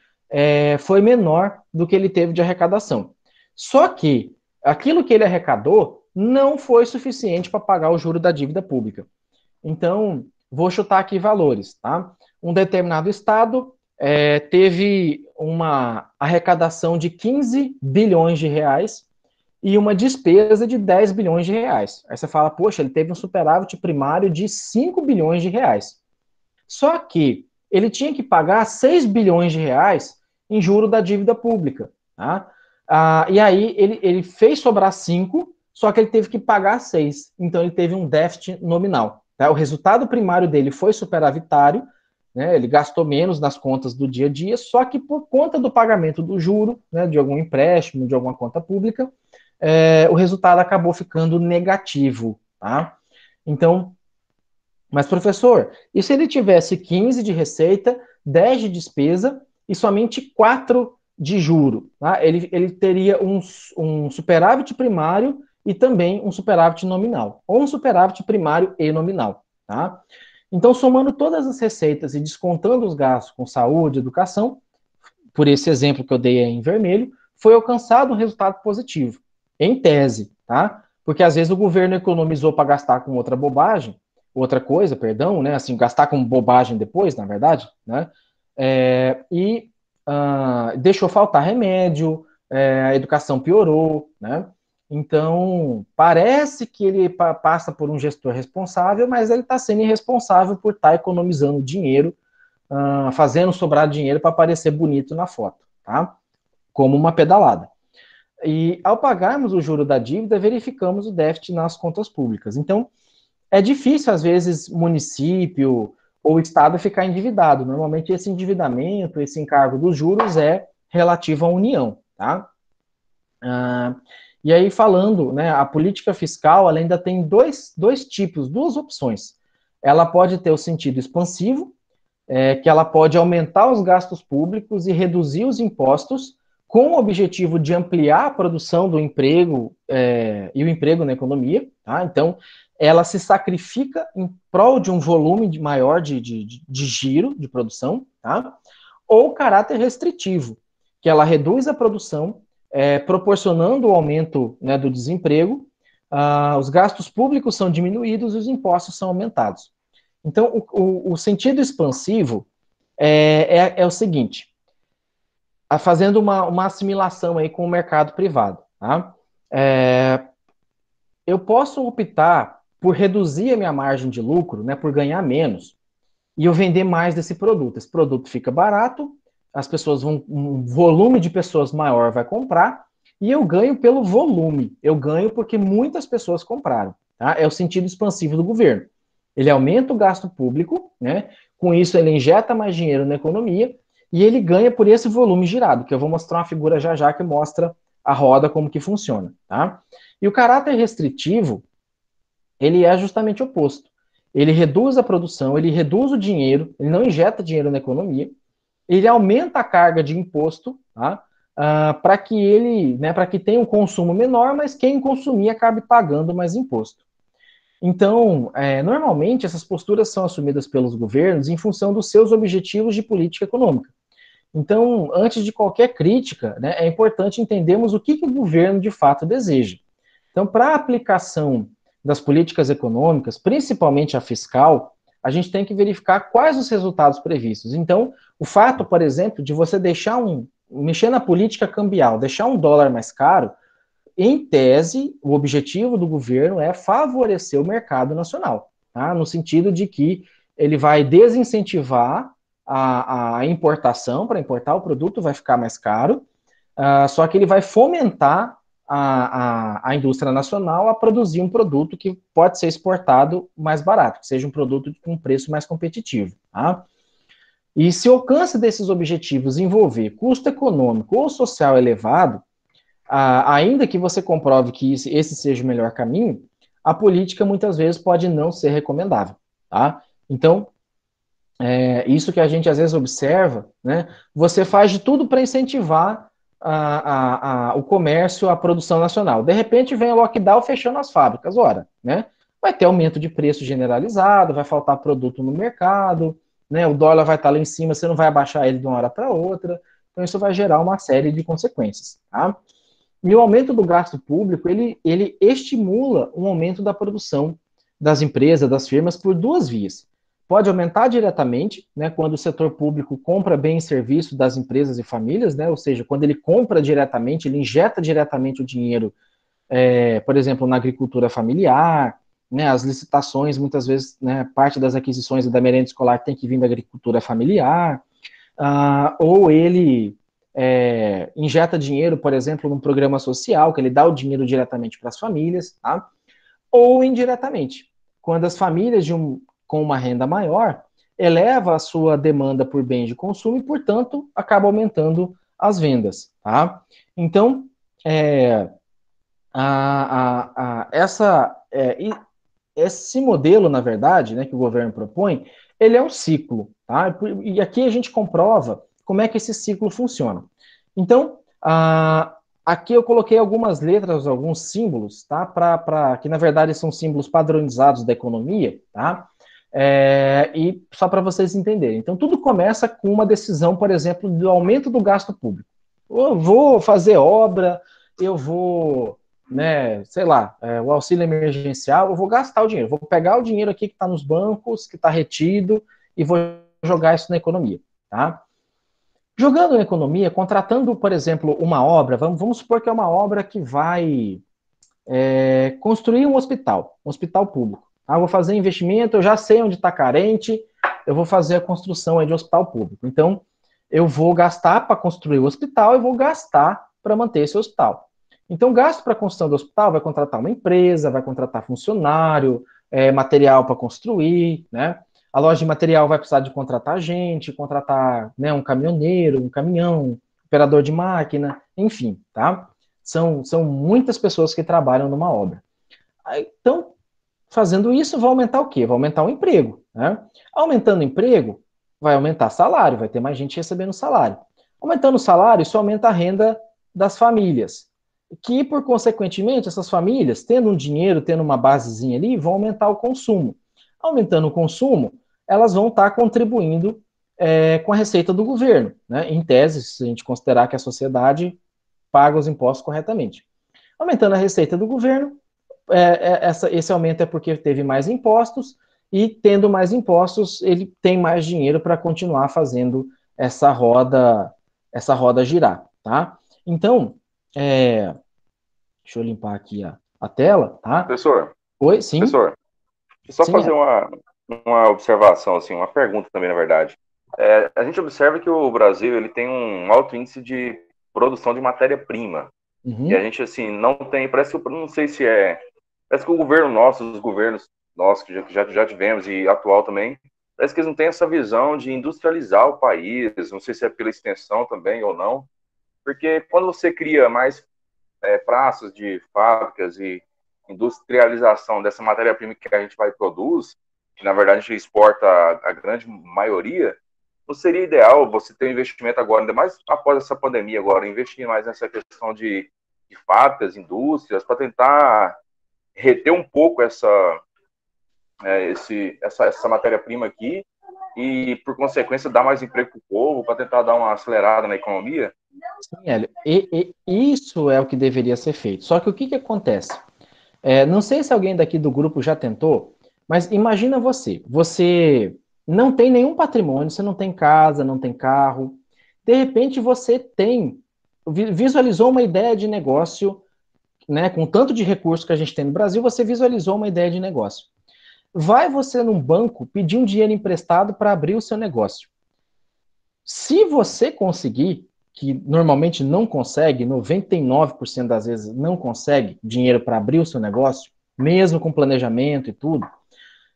foi menor do que ele teve de arrecadação. Só que aquilo que ele arrecadou não foi suficiente para pagar o juro da dívida pública. Então, vou chutar aqui valores, tá? Um determinado estado teve uma arrecadação de 15 bilhões de reais e uma despesa de 10 bilhões de reais. Aí você fala, poxa, ele teve um superávit primário de 5 bilhões de reais. Só que ele tinha que pagar 6 bilhões de reais em juro da dívida pública. Tá? E aí ele fez sobrar 5, só que ele teve que pagar 6. Então ele teve um déficit nominal. Tá? O resultado primário dele foi superavitário, né? Ele gastou menos nas contas do dia a dia, só que por conta do pagamento do juro, né, de algum empréstimo, de alguma conta pública, o resultado acabou ficando negativo. Tá? Então, mas professor, e se ele tivesse 15 de receita, 10 de despesa e somente 4 de juro? Tá? Ele teria um superávit primário e também um superávit nominal, ou um superávit primário e nominal. Tá? Então, somando todas as receitas e descontando os gastos com saúde e educação, por esse exemplo que eu dei aí em vermelho, foi alcançado um resultado positivo, em tese, tá? Porque às vezes o governo economizou para gastar com outra coisa, perdão, né? Assim, gastar com bobagem depois, na verdade, né? Deixou faltar remédio, a educação piorou, né? Então, parece que ele passa por um gestor responsável, mas ele está sendo irresponsável por estar economizando dinheiro, fazendo sobrar dinheiro para parecer bonito na foto, tá? Como uma pedalada. E ao pagarmos o juro da dívida, verificamos o déficit nas contas públicas. Então, é difícil, às vezes, município ou estado ficar endividado. Normalmente, esse endividamento, esse encargo dos juros é relativo à União, tá? E aí, falando, né, a política fiscal, ela ainda tem dois tipos, duas opções. Ela pode ter o sentido expansivo, que ela pode aumentar os gastos públicos e reduzir os impostos, com o objetivo de ampliar a produção do emprego e o emprego na economia, tá? Então, ela se sacrifica em prol de um volume maior de giro, de produção, tá? Ou caráter restritivo, que ela reduz a produção, proporcionando o aumento, né, do desemprego, os gastos públicos são diminuídos e os impostos são aumentados. Então, o sentido expansivo é o seguinte, fazendo uma assimilação aí com o mercado privado, tá? Eu posso optar por reduzir a minha margem de lucro, né, por ganhar menos, e eu vender mais desse produto. Esse produto fica barato, as pessoas um volume de pessoas maior vai comprar, e eu ganho pelo volume. Eu ganho porque muitas pessoas compraram. Tá? É o sentido expansivo do governo. Ele aumenta o gasto público, né? Com isso ele injeta mais dinheiro na economia, e ele ganha por esse volume girado, que eu vou mostrar uma figura já já que mostra a roda como que funciona. Tá? E o caráter restritivo, ele é justamente o oposto. Ele reduz a produção, ele reduz o dinheiro, ele não injeta dinheiro na economia, ele aumenta a carga de imposto, tá? Para que ele, né, para que tenha um consumo menor, mas quem consumir acabe pagando mais imposto. Então, normalmente essas posturas são assumidas pelos governos em função dos seus objetivos de política econômica. Então, antes de qualquer crítica, né, é importante entendermos o que o governo de fato deseja. Então, para a aplicação das políticas econômicas, principalmente a fiscal, a gente tem que verificar quais os resultados previstos. Então, o fato, por exemplo, de você mexer na política cambial, deixar um dólar mais caro, em tese, o objetivo do governo é favorecer o mercado nacional, tá? No sentido de que ele vai desincentivar a importação, para importar o produto vai ficar mais caro, só que ele vai fomentar a indústria nacional a produzir um produto que pode ser exportado mais barato, que seja um produto com um preço mais competitivo. Tá? E se o alcance desses objetivos envolver custo econômico ou social elevado, ainda que você comprove que esse seja o melhor caminho, a política muitas vezes pode não ser recomendável. Tá? Então, isso que a gente às vezes observa, né? Você faz de tudo para incentivar o comércio, a produção nacional. De repente vem o lockdown fechando as fábricas. Ora, né? Vai ter aumento de preço generalizado, vai faltar produto no mercado, né? O dólar vai estar lá em cima, você não vai abaixar ele de uma hora para outra. Então isso vai gerar uma série de consequências. Tá? E o aumento do gasto público, ele estimula um aumento da produção das empresas, das firmas, por duas vias. Pode aumentar diretamente, né, quando o setor público compra bem e serviço das empresas e famílias, né, ou seja, quando ele compra diretamente, ele injeta diretamente o dinheiro, por exemplo, na agricultura familiar, né, as licitações, muitas vezes, né, parte das aquisições da merenda escolar tem que vir da agricultura familiar, ou ele injeta dinheiro, por exemplo, num programa social, que ele dá o dinheiro diretamente para as famílias, tá? Ou indiretamente, quando as famílias com uma renda maior eleva a sua demanda por bens de consumo e, portanto, acaba aumentando as vendas, tá? Então, esse modelo, na verdade, né, que o governo propõe, ele é um ciclo, tá? E aqui a gente comprova como é que esse ciclo funciona. Então, aqui eu coloquei algumas letras, alguns símbolos, tá? Que na verdade são símbolos padronizados da economia, tá? E só para vocês entenderem. Então, tudo começa com uma decisão, por exemplo, do aumento do gasto público. Eu vou fazer obra, eu vou, né, sei lá, o auxílio emergencial, eu vou gastar o dinheiro, vou pegar o dinheiro aqui que está nos bancos, que está retido, e vou jogar isso na economia, tá? Jogando na economia, contratando, por exemplo, uma obra, vamos supor que é uma obra que vai construir um hospital público. Ah, vou fazer investimento, eu já sei onde está carente, eu vou fazer a construção aí de um hospital público. Então, eu vou gastar para construir o hospital e vou gastar para manter esse hospital. Então, gasto para a construção do hospital vai contratar uma empresa, vai contratar funcionário, material para construir, né? A loja de material vai precisar de contratar gente, contratar, né, um caminhoneiro, um caminhão, operador de máquina, enfim, tá? São muitas pessoas que trabalham numa obra. Então, fazendo isso, vai aumentar o quê? Vai aumentar o emprego, né? Aumentando o emprego, vai aumentar salário, vai ter mais gente recebendo salário. Aumentando o salário, isso aumenta a renda das famílias, que, por consequentemente, essas famílias, tendo um dinheiro, tendo uma basezinha ali, vão aumentar o consumo. Aumentando o consumo, elas vão estar contribuindo com a receita do governo, né? Em tese, se a gente considerar que a sociedade paga os impostos corretamente. Aumentando a receita do governo, esse aumento é porque teve mais impostos, e tendo mais impostos, ele tem mais dinheiro para continuar fazendo essa roda girar, tá? Então, deixa eu limpar aqui a tela, tá? Professor, Oi, sim? professor, só Sim, fazer uma observação, assim, uma pergunta também, na verdade. A gente observa que o Brasil ele tem um alto índice de produção de matéria-prima. E a gente, assim, não tem, parece que, não sei se parece que o governo nosso, os governos nossos que já tivemos e atual também, parece que eles não têm essa visão de industrializar o país, não sei se é pela extensão também ou não, porque quando você cria mais praças de fábricas e industrialização dessa matéria-prima que a gente vai produz, que na verdade a gente exporta a grande maioria, não seria ideal você ter um investimento agora, ainda mais após essa pandemia agora, investir mais nessa questão de fábricas, indústrias, para tentar reter um pouco essa matéria-prima aqui e, por consequência, dar mais emprego para o povo, para tentar dar uma acelerada na economia? Sim, Hélio. Isso é o que deveria ser feito. Só que o que acontece? Não sei se alguém daqui do grupo já tentou, mas imagina você não tem nenhum patrimônio, você não tem casa, não tem carro, de repente você visualizou uma ideia de negócio, né, com o tanto de recursos que a gente tem no Brasil, você visualizou uma ideia de negócio. Vai você num banco pedir um dinheiro emprestado para abrir o seu negócio. Se você conseguir, que normalmente não consegue, 99% das vezes não consegue dinheiro para abrir o seu negócio, mesmo com planejamento e tudo,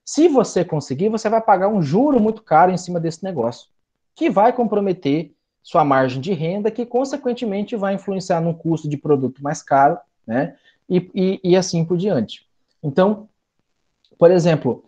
se você conseguir, você vai pagar um juro muito caro em cima desse negócio, que vai comprometer sua margem de renda, que consequentemente vai influenciar num custo de produto mais caro, né? E assim por diante. Então, por exemplo,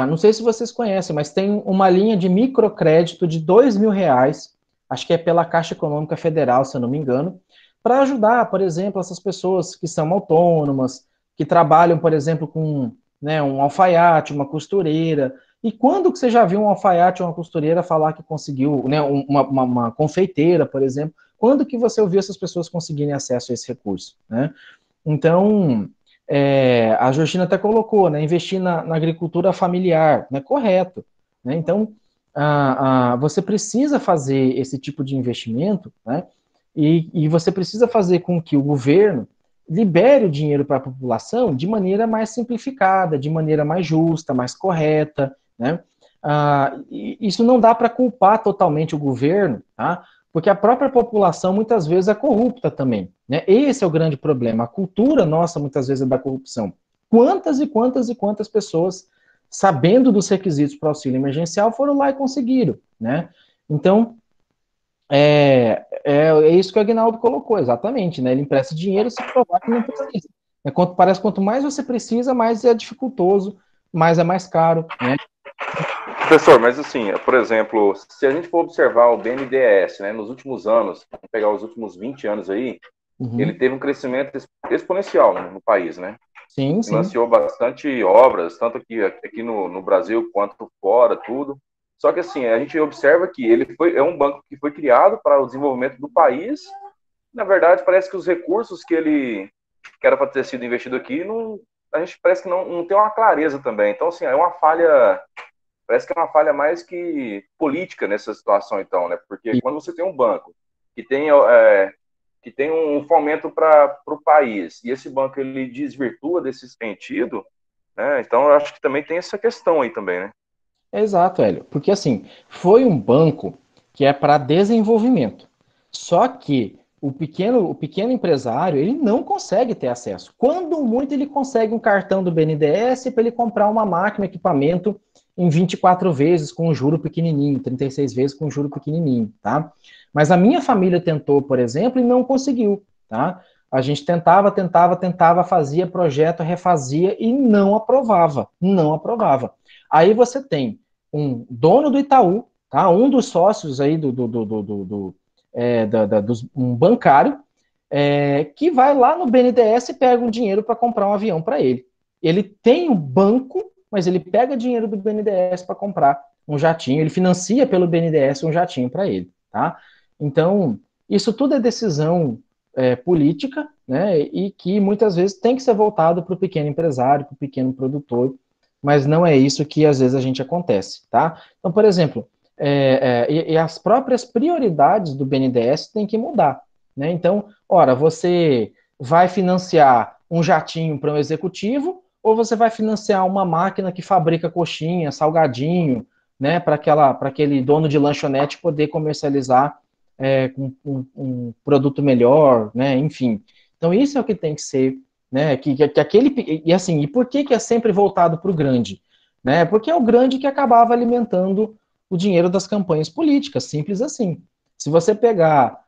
não sei se vocês conhecem, mas tem uma linha de microcrédito de R$ 2.000, acho que é pela Caixa Econômica Federal, se eu não me engano, para ajudar, por exemplo, essas pessoas que são autônomas, que trabalham, por exemplo, com, né, um alfaiate, uma costureira. E quando que você já viu um alfaiate ou uma costureira falar que conseguiu, né, uma confeiteira, por exemplo? Quando que você ouviu essas pessoas conseguirem acesso a esse recurso, né? Então, a Georgina até colocou, né, investir na agricultura familiar, né, correto, né? Então, você precisa fazer esse tipo de investimento, né, e você precisa fazer com que o governo libere o dinheiro para a população de maneira mais simplificada, de maneira mais justa, mais correta, né? Isso não dá para culpar totalmente o governo, tá? Porque a própria população muitas vezes é corrupta também, né? Esse é o grande problema. A cultura nossa muitas vezes é da corrupção. Quantas e quantas e quantas pessoas, sabendo dos requisitos para auxílio emergencial, foram lá e conseguiram, né? Então, é isso que o Agnaldo colocou, exatamente, né? Ele empresta dinheiro se provar que não precisa. Parece que quanto mais você precisa, mais é dificultoso, mais é mais caro, né? Professor, mas assim, por exemplo, se a gente for observar o BNDES, né, nos últimos anos, vamos pegar os últimos 20 anos aí, ele teve um crescimento exponencial no país, né? Sim, sim. Financiou bastante obras, tanto aqui no Brasil quanto fora, tudo. Só que assim, a gente observa que é um banco que foi criado para o desenvolvimento do país. Na verdade, parece que os recursos que era para ter sido investido aqui, a gente parece que não tem uma clareza também. Então, assim, é uma falha parece que é uma falha mais que política nessa situação, então, né? Porque quando você tem um banco que tem um fomento para o país, e esse banco ele desvirtua desse sentido, né? Então eu acho que também tem essa questão aí também, né? Exato, Hélio. Porque assim, foi um banco que é para desenvolvimento. Só que o pequeno empresário, ele não consegue ter acesso. Quando muito, ele consegue um cartão do BNDES para ele comprar uma máquina, equipamento em 24 vezes com um juro pequenininho, 36 vezes com um juro pequenininho, tá? Mas a minha família tentou, por exemplo, e não conseguiu, tá? A gente tentava, fazia projeto, refazia e não aprovava, não aprovava. Aí você tem um dono do Itaú, tá? Um dos sócios aí um bancário, que vai lá no BNDES e pega um dinheiro para comprar um avião para ele. Ele tem o banco, mas ele pega dinheiro do BNDES para comprar um jatinho, ele financia pelo BNDES um jatinho para ele, tá? Então, isso tudo é decisão política, né? E que muitas vezes tem que ser voltado para o pequeno empresário, para o pequeno produtor, mas não é isso que às vezes a gente acontece, tá? Então, por exemplo, e as próprias prioridades do BNDES têm que mudar, né? Então, ora, você vai financiar um jatinho para um executivo ou você vai financiar uma máquina que fabrica coxinha, salgadinho, né, para aquele dono de lanchonete poder comercializar um produto melhor, né? Enfim. Então, isso é o que tem que ser, né? Que aquele, e assim, e por que é sempre voltado para o grande? Né? Porque é o grande que acabava alimentando o dinheiro das campanhas políticas, simples assim. Se você pegar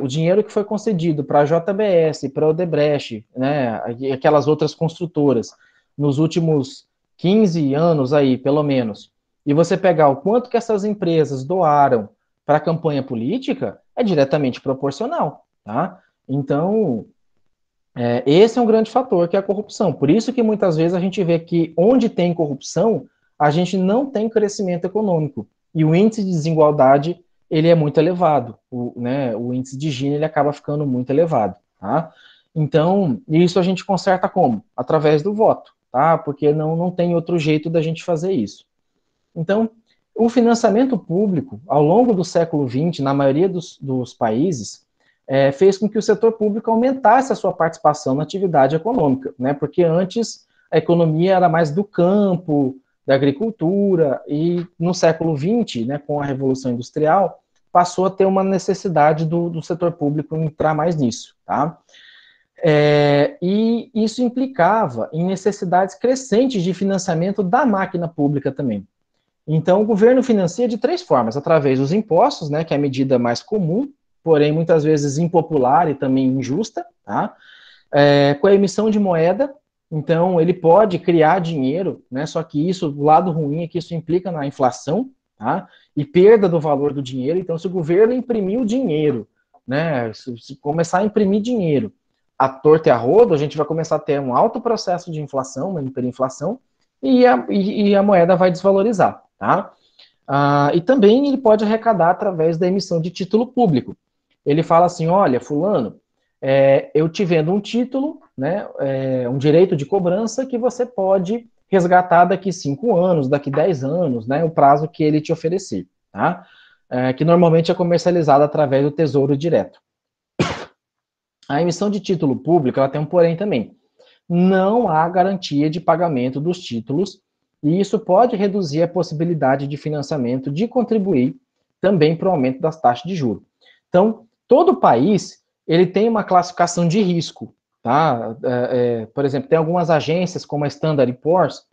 o dinheiro que foi concedido para a JBS, para a Odebrecht, né, e aquelas outras construtoras, nos últimos 15 anos aí, pelo menos, e você pegar o quanto que essas empresas doaram para a campanha política, é diretamente proporcional, tá? Então, esse é um grande fator, que é a corrupção. Por isso que muitas vezes a gente vê que onde tem corrupção, a gente não tem crescimento econômico. E o índice de desigualdade, ele é muito elevado. O índice de Gini, ele acaba ficando muito elevado. Tá? Então, isso a gente conserta como? Através do voto, tá? Porque não tem outro jeito da gente fazer isso. Então, o financiamento público, ao longo do século XX, na maioria dos países, fez com que o setor público aumentasse a sua participação na atividade econômica, né? Porque antes a economia era mais do campo, da agricultura, e no século XX, né, com a Revolução Industrial, passou a ter uma necessidade do setor público entrar mais nisso, tá? E isso implicava em necessidades crescentes de financiamento da máquina pública também. Então, o governo financia de 3 formas: através dos impostos, né, que é a medida mais comum, porém muitas vezes impopular e também injusta, tá? Com a emissão de moeda. Então, ele pode criar dinheiro, né? Só que isso, o lado ruim é que isso implica na inflação, tá? E perda do valor do dinheiro. Então, se o governo imprimir o dinheiro, né? Se começar a imprimir dinheiro à torta e a rodo, a gente vai começar a ter um alto processo de inflação, uma hiperinflação, e a moeda vai desvalorizar, tá? E também ele pode arrecadar através da emissão de título público. Ele fala assim: olha, fulano, eu te vendo um título, né, um direito de cobrança que você pode resgatar daqui 5 anos, daqui 10 anos, né, o prazo que ele te oferecer, tá? Que normalmente é comercializado através do Tesouro Direto. A emissão de título público, ela tem um porém também. Não há garantia de pagamento dos títulos, e isso pode reduzir a possibilidade de financiamento, de contribuir também para o aumento das taxas de juros. Então, todo país ele tem uma classificação de risco, tá? Por exemplo, tem algumas agências, como a Standard & Poor's,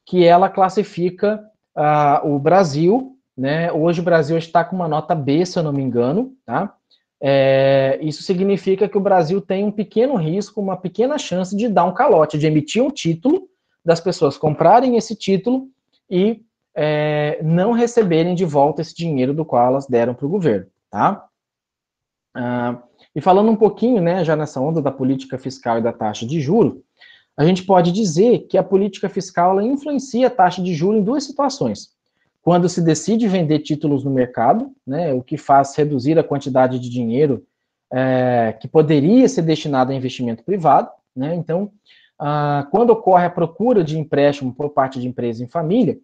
que ela classifica o Brasil, né? Hoje o Brasil está com uma nota B, se eu não me engano, tá? Isso significa que o Brasil tem um pequeno risco, uma pequena chance de dar um calote, de emitir um título, das pessoas comprarem esse título e não receberem de volta esse dinheiro do qual elas deram para o governo, tá? E falando um pouquinho, né, já nessa onda da política fiscal e da taxa de juros, a gente pode dizer que a política fiscal ela influencia a taxa de juros em 2 situações. Quando se decide vender títulos no mercado, né, o que faz reduzir a quantidade de dinheiro que poderia ser destinado a investimento privado, né? Então, quando ocorre a procura de empréstimo por parte de empresa em família,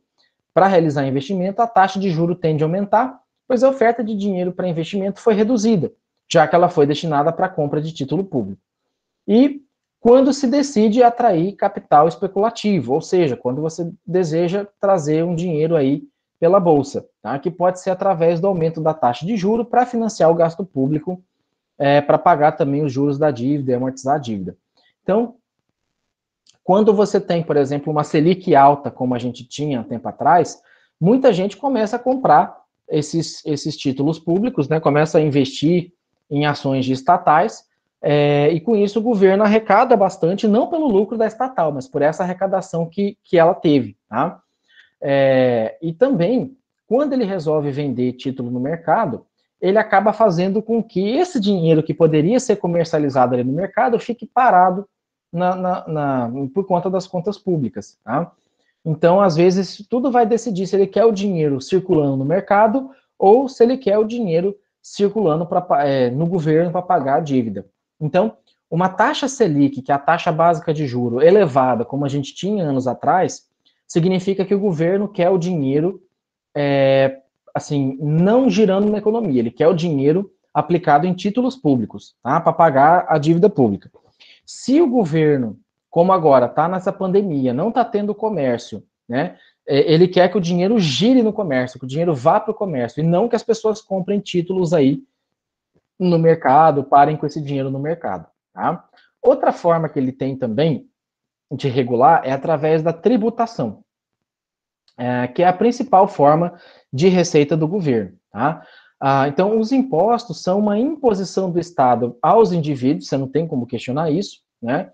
para realizar investimento, a taxa de juro tende a aumentar, pois a oferta de dinheiro para investimento foi reduzida, já que ela foi destinada para a compra de título público. E quando se decide atrair capital especulativo, ou seja, quando você deseja trazer um dinheiro aí pela bolsa, tá? Que pode ser através do aumento da taxa de juro para financiar o gasto público, para pagar também os juros da dívida e amortizar a dívida. Então, quando você tem, por exemplo, uma Selic alta, como a gente tinha há tempo atrás, muita gente começa a comprar esses títulos públicos, né? Começa a investir em ações de estatais, e com isso o governo arrecada bastante, não pelo lucro da estatal, mas por essa arrecadação que ela teve, tá? E também, quando ele resolve vender título no mercado, ele acaba fazendo com que esse dinheiro que poderia ser comercializado ali no mercado fique parado por conta das contas públicas, tá? Então, às vezes, tudo vai decidir se ele quer o dinheiro circulando no mercado ou se ele quer o dinheiro circulando no governo para pagar a dívida. Então, uma taxa Selic, que é a taxa básica de juro elevada, como a gente tinha anos atrás, significa que o governo quer o dinheiro, assim, não girando na economia, ele quer o dinheiro aplicado em títulos públicos, tá? Para pagar a dívida pública. Se o governo, como agora, está nessa pandemia, não está tendo comércio, né? Ele quer que o dinheiro gire no comércio, que o dinheiro vá para o comércio, e não que as pessoas comprem títulos aí no mercado, parem com esse dinheiro no mercado, tá? Outra forma que ele tem também de regular é através da tributação, que é a principal forma de receita do governo, tá? Então, os impostos são uma imposição do Estado aos indivíduos, você não tem como questionar isso, né?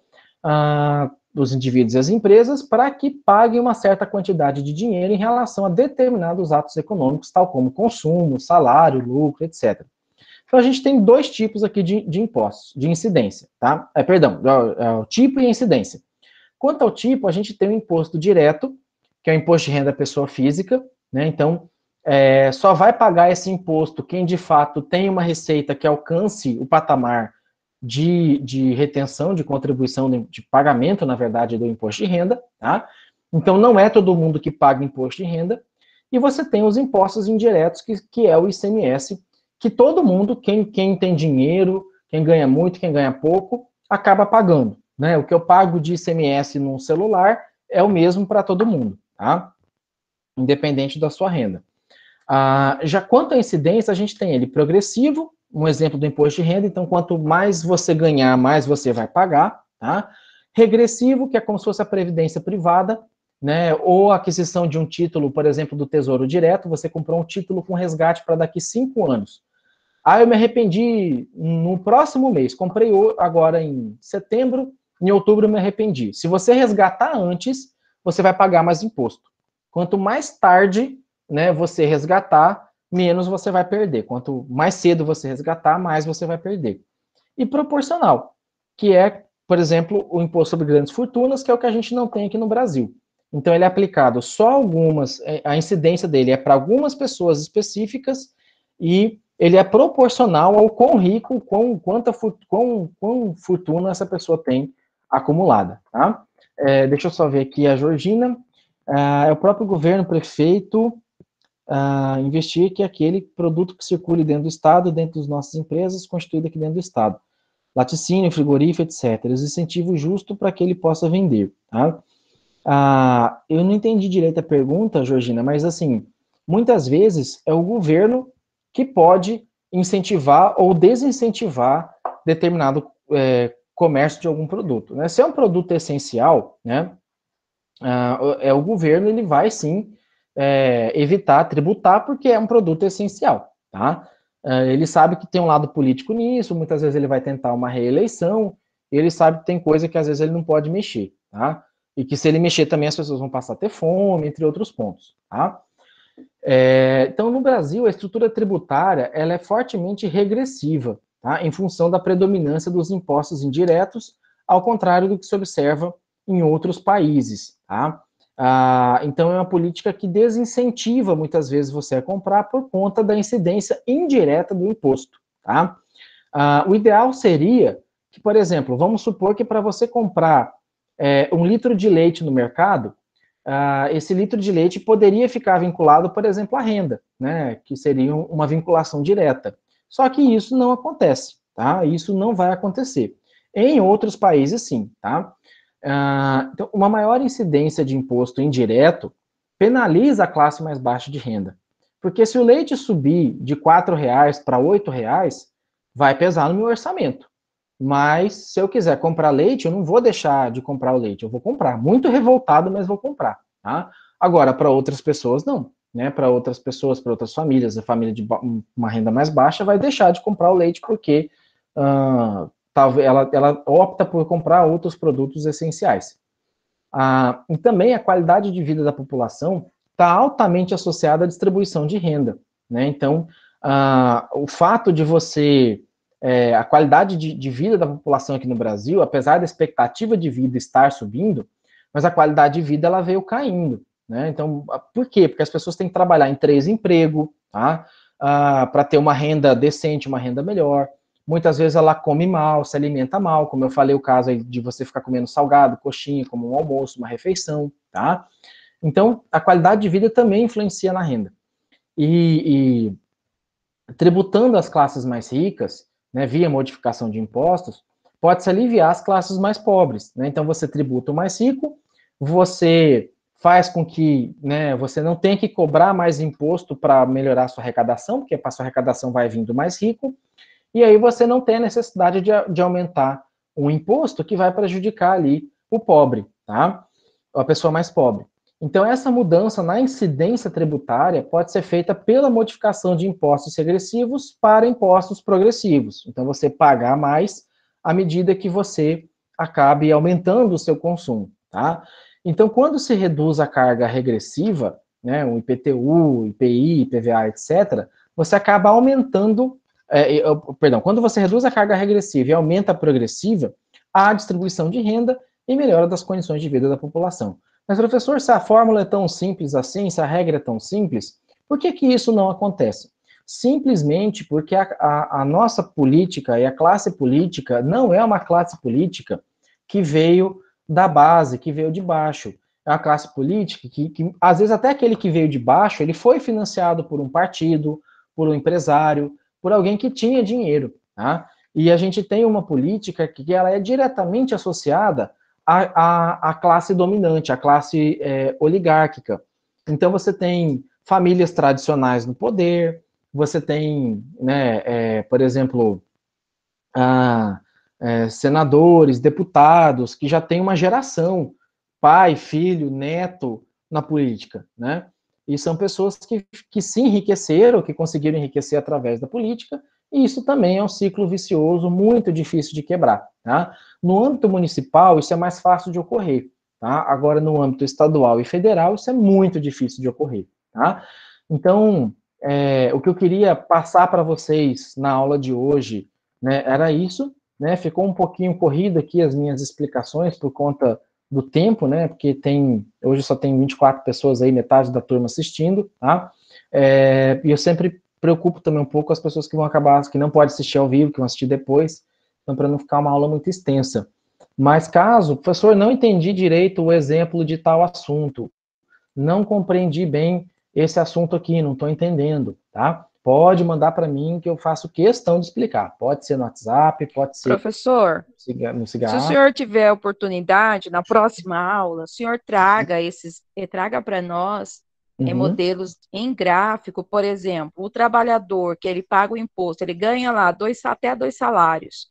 Dos indivíduos e as empresas, para que paguem uma certa quantidade de dinheiro em relação a determinados atos econômicos, tal como consumo, salário, lucro, etc. Então, a gente tem dois tipos aqui de impostos, de incidência, tá? O tipo e a incidência. Quanto ao tipo, a gente tem o imposto direto, que é o imposto de renda da pessoa física, né? Então, só vai pagar esse imposto quem, de fato, tem uma receita que alcance o patamar de retenção, de contribuição, de pagamento, na verdade, do imposto de renda, tá? Então, não é todo mundo que paga imposto de renda. E você tem os impostos indiretos, que é o ICMS, que todo mundo, quem tem dinheiro, quem ganha muito, quem ganha pouco, acaba pagando, né? O que eu pago de ICMS num celular é o mesmo para todo mundo, tá? Independente da sua renda. Já quanto à incidência, a gente tem ele progressivo, um exemplo do imposto de renda, então quanto mais você ganhar, mais você vai pagar, tá? Regressivo, que é como se fosse a previdência privada, né? Ou a aquisição de um título, por exemplo, do Tesouro Direto, você comprou um título com resgate para daqui 5 anos. Eu me arrependi no próximo mês, comprei agora em setembro, em outubro eu me arrependi. Se você resgatar antes, você vai pagar mais imposto. Quanto mais tarde, né, você resgatar, menos você vai perder. Quanto mais cedo você resgatar, mais você vai perder. E proporcional, que é, por exemplo, o imposto sobre grandes fortunas, que é o que a gente não tem aqui no Brasil. Então, ele é aplicado só algumas, a incidência dele é para algumas pessoas específicas e ele é proporcional ao quão rico, quão fortuna essa pessoa tem acumulada, tá? Deixa eu só ver aqui a Georgina. É o próprio governo, prefeito, investir que aquele produto que circule dentro do Estado, dentro das nossas empresas, constituído aqui dentro do Estado. Laticínio, frigorífico, etc. Os incentivos justos para que ele possa vender, tá? Eu não entendi direito a pergunta, Georgina, mas assim, muitas vezes é o governo que pode incentivar ou desincentivar determinado comércio de algum produto, né? Se é um produto essencial, né, o governo, ele vai sim evitar tributar porque é um produto essencial, tá? Ele sabe que tem um lado político nisso, muitas vezes ele vai tentar uma reeleição, e ele sabe que tem coisa que às vezes ele não pode mexer, tá? E que se ele mexer também as pessoas vão passar a ter fome, entre outros pontos, tá? Então, no Brasil, a estrutura tributária ela é fortemente regressiva, tá? Em função da predominância dos impostos indiretos, ao contrário do que se observa em outros países, tá? Então, é uma política que desincentiva, muitas vezes, você a comprar por conta da incidência indireta do imposto, tá? O ideal seria que, por exemplo, vamos supor que para você comprar 1 litro de leite no mercado, esse litro de leite poderia ficar vinculado, por exemplo, à renda, né, que seria uma vinculação direta. Só que isso não acontece, tá? Isso não vai acontecer. Em outros países, sim, tá? Então, uma maior incidência de imposto indireto penaliza a classe mais baixa de renda. Porque se o leite subir de R$ 4,00 para R$ 8,00, vai pesar no meu orçamento. Mas se eu quiser comprar leite, eu não vou deixar de comprar o leite, eu vou comprar. Muito revoltado, mas vou comprar, tá? Agora, para outras pessoas, não. Né? Para outras pessoas, para outras famílias, a família de uma renda mais baixa vai deixar de comprar o leite porque ela opta por comprar outros produtos essenciais. E também a qualidade de vida da população está altamente associada à distribuição de renda, né? Então, o fato de você a qualidade de vida da população aqui no Brasil, apesar da expectativa de vida estar subindo, mas a qualidade de vida ela veio caindo, né? Então, por quê? Porque as pessoas têm que trabalhar em 3 empregos, tá? Para ter uma renda decente, uma renda melhor. Muitas vezes ela come mal, se alimenta mal, como eu falei o caso aí de você ficar comendo salgado, coxinha, como um almoço, uma refeição, tá? Então, a qualidade de vida também influencia na renda. E tributando as classes mais ricas, né, via modificação de impostos, pode-se aliviar as classes mais pobres, né? Então, você tributa o mais rico, você faz com que, né, você não tenha que cobrar mais imposto para melhorar a sua arrecadação, porque a sua arrecadação vai vindo mais rico, e aí você não tem a necessidade de aumentar um imposto que vai prejudicar ali o pobre, tá? A pessoa mais pobre. Então, essa mudança na incidência tributária pode ser feita pela modificação de impostos regressivos para impostos progressivos. Então, você pagar mais à medida que você acabe aumentando o seu consumo, tá? Então, quando se reduz a carga regressiva, né, o IPTU, IPI, IPVA, etc., você acaba aumentando quando você reduz a carga regressiva e aumenta a progressiva, há distribuição de renda e melhora das condições de vida da população. Mas, professor, se a fórmula é tão simples assim, se a regra é tão simples, por que isso não acontece? Simplesmente porque a nossa política e a classe política não é uma classe política que veio da base, que veio de baixo. É uma classe política que às vezes, até aquele que veio de baixo, ele foi financiado por um partido, por um empresário, por alguém que tinha dinheiro, tá? E a gente tem uma política que ela é diretamente associada à classe dominante, à classe oligárquica. Então você tem famílias tradicionais no poder, você tem, né, por exemplo, senadores, deputados, que já tem uma geração, pai, filho, neto, na política, né? E são pessoas que se enriqueceram, que conseguiram enriquecer através da política, e isso também é um ciclo vicioso muito difícil de quebrar, tá? No âmbito municipal, isso é mais fácil de ocorrer, tá? Agora, no âmbito estadual e federal, isso é muito difícil de ocorrer, tá? Então, o que eu queria passar para vocês na aula de hoje, né, era isso, né? Ficou um pouquinho corrido aqui as minhas explicações por conta do tempo, né? Porque hoje só tem 24 pessoas aí, metade da turma assistindo, tá? E eu sempre preocupo também um pouco as pessoas que vão acabar, que não podem assistir ao vivo, que vão assistir depois, então para não ficar uma aula muito extensa. Mas caso, professor, não entendi direito o exemplo de tal assunto, não compreendi bem esse assunto aqui, não estou entendendo, tá? Pode mandar para mim que eu faço questão de explicar. Pode ser no WhatsApp, pode ser Professor, no se o senhor tiver oportunidade, na próxima aula, o senhor traga para nós modelos em gráfico, por exemplo, o trabalhador que ele paga o imposto, ele ganha lá até 2 salários.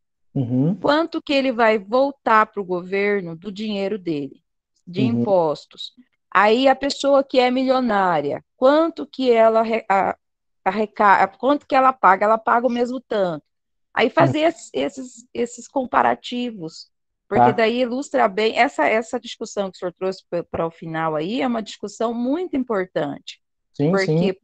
Quanto que ele vai voltar para o governo do dinheiro dele, de impostos? Aí a pessoa que é milionária, quanto que ela quanto que ela paga? Ela paga o mesmo tanto. Aí fazer esses comparativos, porque daí ilustra bem, essa discussão que o senhor trouxe para o final aí é uma discussão muito importante, porque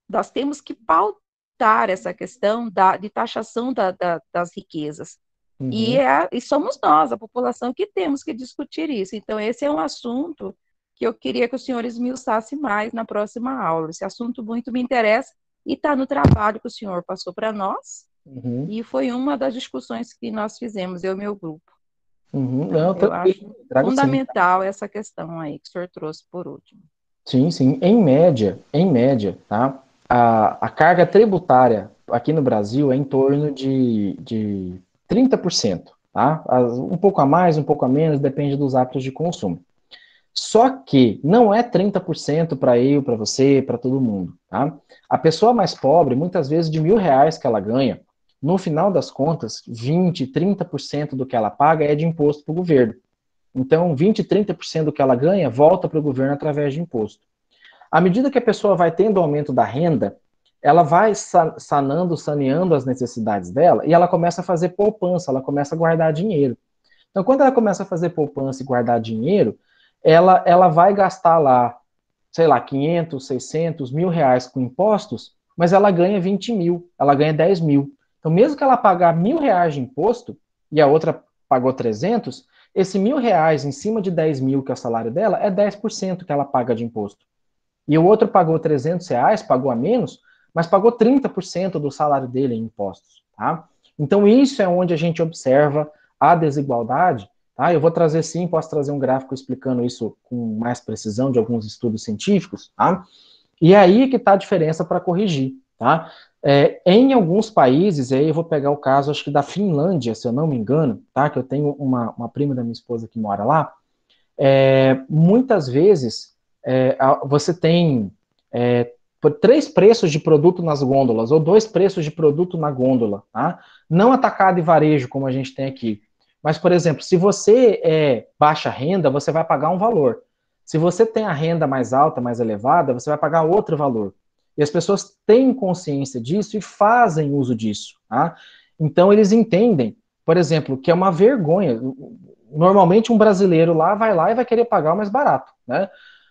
nós temos que pautar essa questão de taxação das riquezas, e somos nós, a população, que temos que discutir isso. Então, esse é um assunto que eu queria que o senhor esmiuçasse mais na próxima aula. Esse assunto muito me interessa e está no trabalho que o senhor passou para nós, e foi uma das discussões que nós fizemos, eu e meu grupo. Não, Eu acho trago sim. fundamental essa questão aí que o senhor trouxe por último. Sim, sim. Em média, tá? A carga tributária aqui no Brasil é em torno de 30%, tá? Um pouco a mais, um pouco a menos, depende dos hábitos de consumo. Só que não é 30% para eu, para você, para todo mundo, tá? A pessoa mais pobre, muitas vezes de R$ 1.000 que ela ganha, no final das contas, 20, 30% do que ela paga é de imposto para o governo. Então, 20, 30% do que ela ganha volta para o governo através de imposto. À medida que a pessoa vai tendo o aumento da renda, ela vai saneando as necessidades dela e ela começa a fazer poupança, ela começa a guardar dinheiro. Então, quando ela começa a fazer poupança e guardar dinheiro, ela vai gastar lá, sei lá, 500, 600, R$ 1.000 com impostos, mas ela ganha 20 mil, ela ganha 10 mil. Então, mesmo que ela pagar R$ 1.000 de imposto e a outra pagou 300, esse R$ 1.000 em cima de 10 mil, que é o salário dela, é 10% que ela paga de imposto. E o outro pagou R$ 300, pagou a menos, mas pagou 30% do salário dele em impostos, tá? Então, isso é onde a gente observa a desigualdade, tá? Eu vou trazer sim, posso trazer um gráfico explicando isso com mais precisão de alguns estudos científicos, tá? E é aí que está a diferença para corrigir, tá? Em alguns países, aí eu vou pegar o caso, acho que da Finlândia, se eu não me engano, tá? Que eu tenho uma prima da minha esposa que mora lá, muitas vezes você tem 3 preços de produto nas gôndolas, ou 2 preços de produto na gôndola, tá? Não atacado e varejo, como a gente tem aqui. Mas, por exemplo, se você é baixa renda, você vai pagar um valor. Se você tem a renda mais alta, mais elevada, você vai pagar outro valor. E as pessoas têm consciência disso e fazem uso disso, tá? Então, eles entendem, por exemplo, que é uma vergonha. Normalmente, um brasileiro vai lá e vai querer pagar o mais barato, né?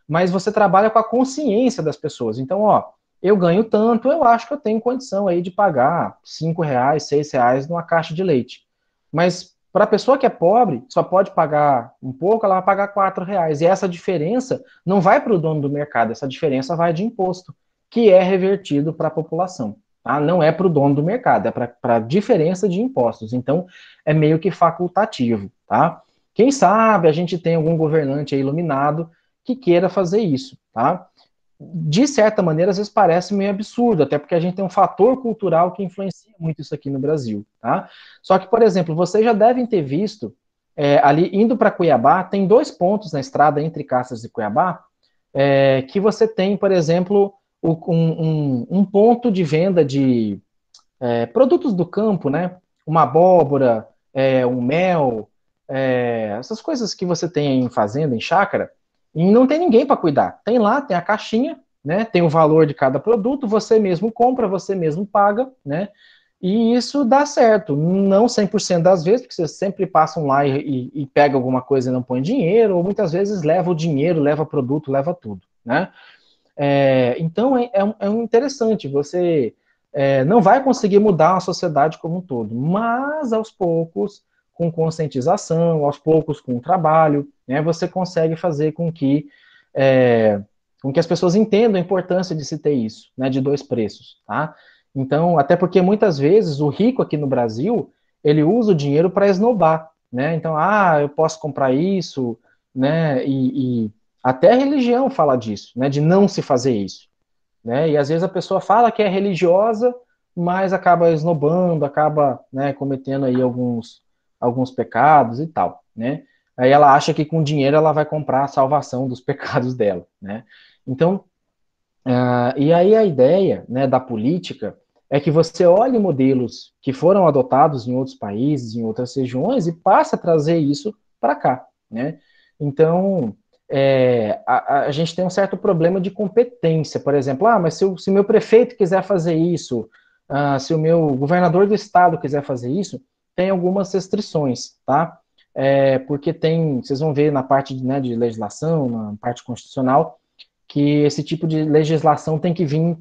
Mas você trabalha com a consciência das pessoas. Então, ó, eu ganho tanto, eu acho que eu tenho condição aí de pagar R$ 5, R$ 6 numa caixa de leite. Mas para a pessoa que é pobre, só pode pagar um pouco, ela vai pagar R$ 4. E essa diferença não vai para o dono do mercado, essa diferença vai de imposto, que é revertido para a população. Tá? Não é para o dono do mercado, é para a diferença de impostos. Então, é meio que facultativo. Tá? Quem sabe a gente tem algum governante aí iluminado que queira fazer isso, tá? De certa maneira, às vezes parece meio absurdo, até porque a gente tem um fator cultural que influencia muito isso aqui no Brasil, tá? Só que, por exemplo, vocês já devem ter visto, ali indo para Cuiabá, tem 2 pontos na estrada entre Caças e Cuiabá, que você tem, por exemplo, um ponto de venda de produtos do campo, né? Uma abóbora, um mel, essas coisas que você tem em fazenda, em chácara, e não tem ninguém para cuidar. Tem lá, tem a caixinha, né? Tem o valor de cada produto, você mesmo compra, você mesmo paga, né? E isso dá certo, não 100% das vezes, porque vocês sempre passam lá e pega alguma coisa e não põe dinheiro, ou muitas vezes leva o dinheiro, leva produto, leva tudo, né? Então é um interessante, você não vai conseguir mudar a sociedade como um todo, mas aos poucos, com conscientização, aos poucos com trabalho, né, você consegue fazer com que as pessoas entendam a importância de se ter isso, né, de 2 preços, tá? Então, até porque muitas vezes o rico aqui no Brasil, ele usa o dinheiro para esnobar, né? Então, eu posso comprar isso, né? E até a religião fala disso, né? De não se fazer isso, né? E às vezes a pessoa fala que é religiosa, mas acaba esnobando, acaba, né, cometendo aí alguns pecados e tal, né? Aí ela acha que com dinheiro ela vai comprar a salvação dos pecados dela, né? Então, e aí a ideia, né, da política é que você olhe modelos que foram adotados em outros países, em outras regiões, e passe a trazer isso para cá, né? Então, a gente tem um certo problema de competência, por exemplo, mas se o meu prefeito quiser fazer isso, se o meu governador do estado quiser fazer isso, tem algumas restrições, tá? Porque vocês vão ver na parte, né, de legislação, na parte constitucional, que esse tipo de legislação tem que vir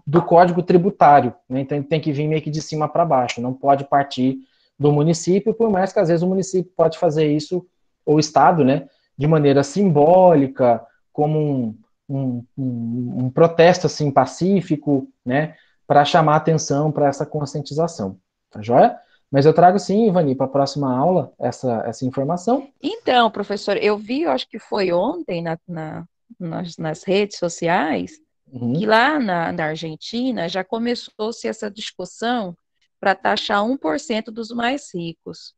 do Código Tributário, né? Então tem que vir meio que de cima para baixo, não pode partir do município, por mais que às vezes o município pode fazer isso, ou o Estado, né, de maneira simbólica, como um protesto assim pacífico, né, para chamar atenção para essa conscientização, tá joia? Mas eu trago sim, Ivani, para a próxima aula essa informação. Então, professor, eu vi, eu acho que foi ontem nas redes sociais, que lá na Argentina já começou-se essa discussão para taxar 1% dos mais ricos.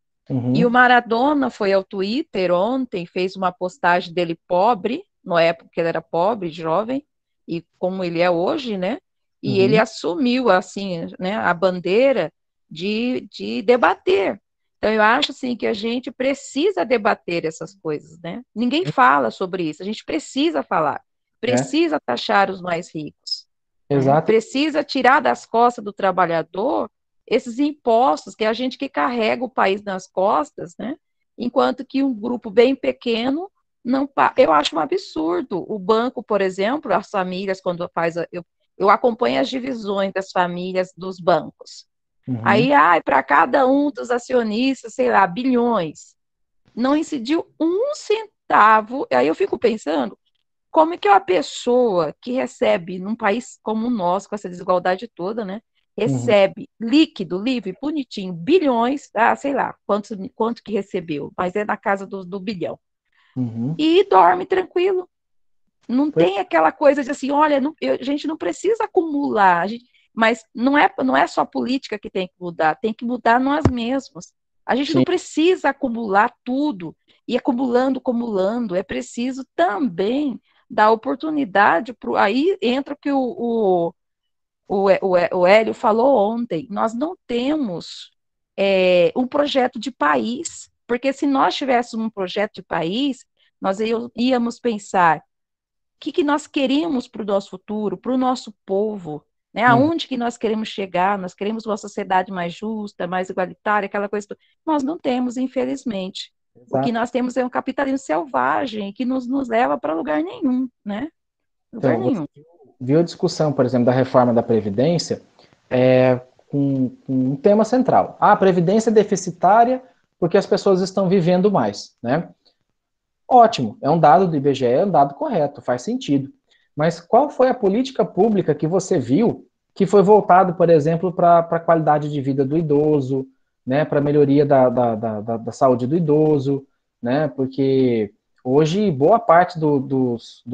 E o Maradona foi ao Twitter ontem, fez uma postagem dele pobre, na época que ele era pobre, jovem, e como ele é hoje, né? E ele assumiu, assim, né, a bandeira de debater. Então, eu acho, assim, que a gente precisa debater essas coisas, né? Ninguém fala sobre isso, a gente precisa falar. Precisa taxar os mais ricos. Né? Exato. Precisa tirar das costas do trabalhador esses impostos, que é a gente que carrega o país nas costas, né? Enquanto que um grupo bem pequeno não. Eu acho um absurdo. O banco, por exemplo, as famílias, quando faz. Eu acompanho as divisões das famílias dos bancos. Aí, para cada um dos acionistas, sei lá, bilhões. Não incidiu um centavo. Aí eu fico pensando, como é que uma pessoa que recebe, num país como o nosso, com essa desigualdade toda, né? Recebe líquido, livre, bonitinho, bilhões, sei lá, quanto que recebeu, mas é na casa do bilhão. E dorme tranquilo. Não tem aquela coisa de assim, olha, a gente não precisa acumular, mas não é só a política que tem que mudar nós mesmos. A gente não precisa acumular tudo, e acumulando, é preciso também dar oportunidade para. Aí entra o que o Hélio falou ontem, nós não temos um projeto de país, porque se nós tivéssemos um projeto de país, nós íamos pensar o que nós queremos para o nosso futuro, para o nosso povo, né? Aonde que nós queremos chegar? Nós queremos uma sociedade mais justa, mais igualitária, aquela coisa. Nós não temos, infelizmente. Exato. O que nós temos é um capitalismo selvagem que nos leva para lugar nenhum, né? Lugar nenhum. Viu a discussão, por exemplo, da reforma da Previdência com um tema central. A Previdência é deficitária porque as pessoas estão vivendo mais, né? Ótimo, é um dado do IBGE, é um dado correto, faz sentido. Mas qual foi a política pública que você viu que foi voltado, por exemplo, para a qualidade de vida do idoso, né, para a melhoria da saúde do idoso, né, porque hoje boa parte dos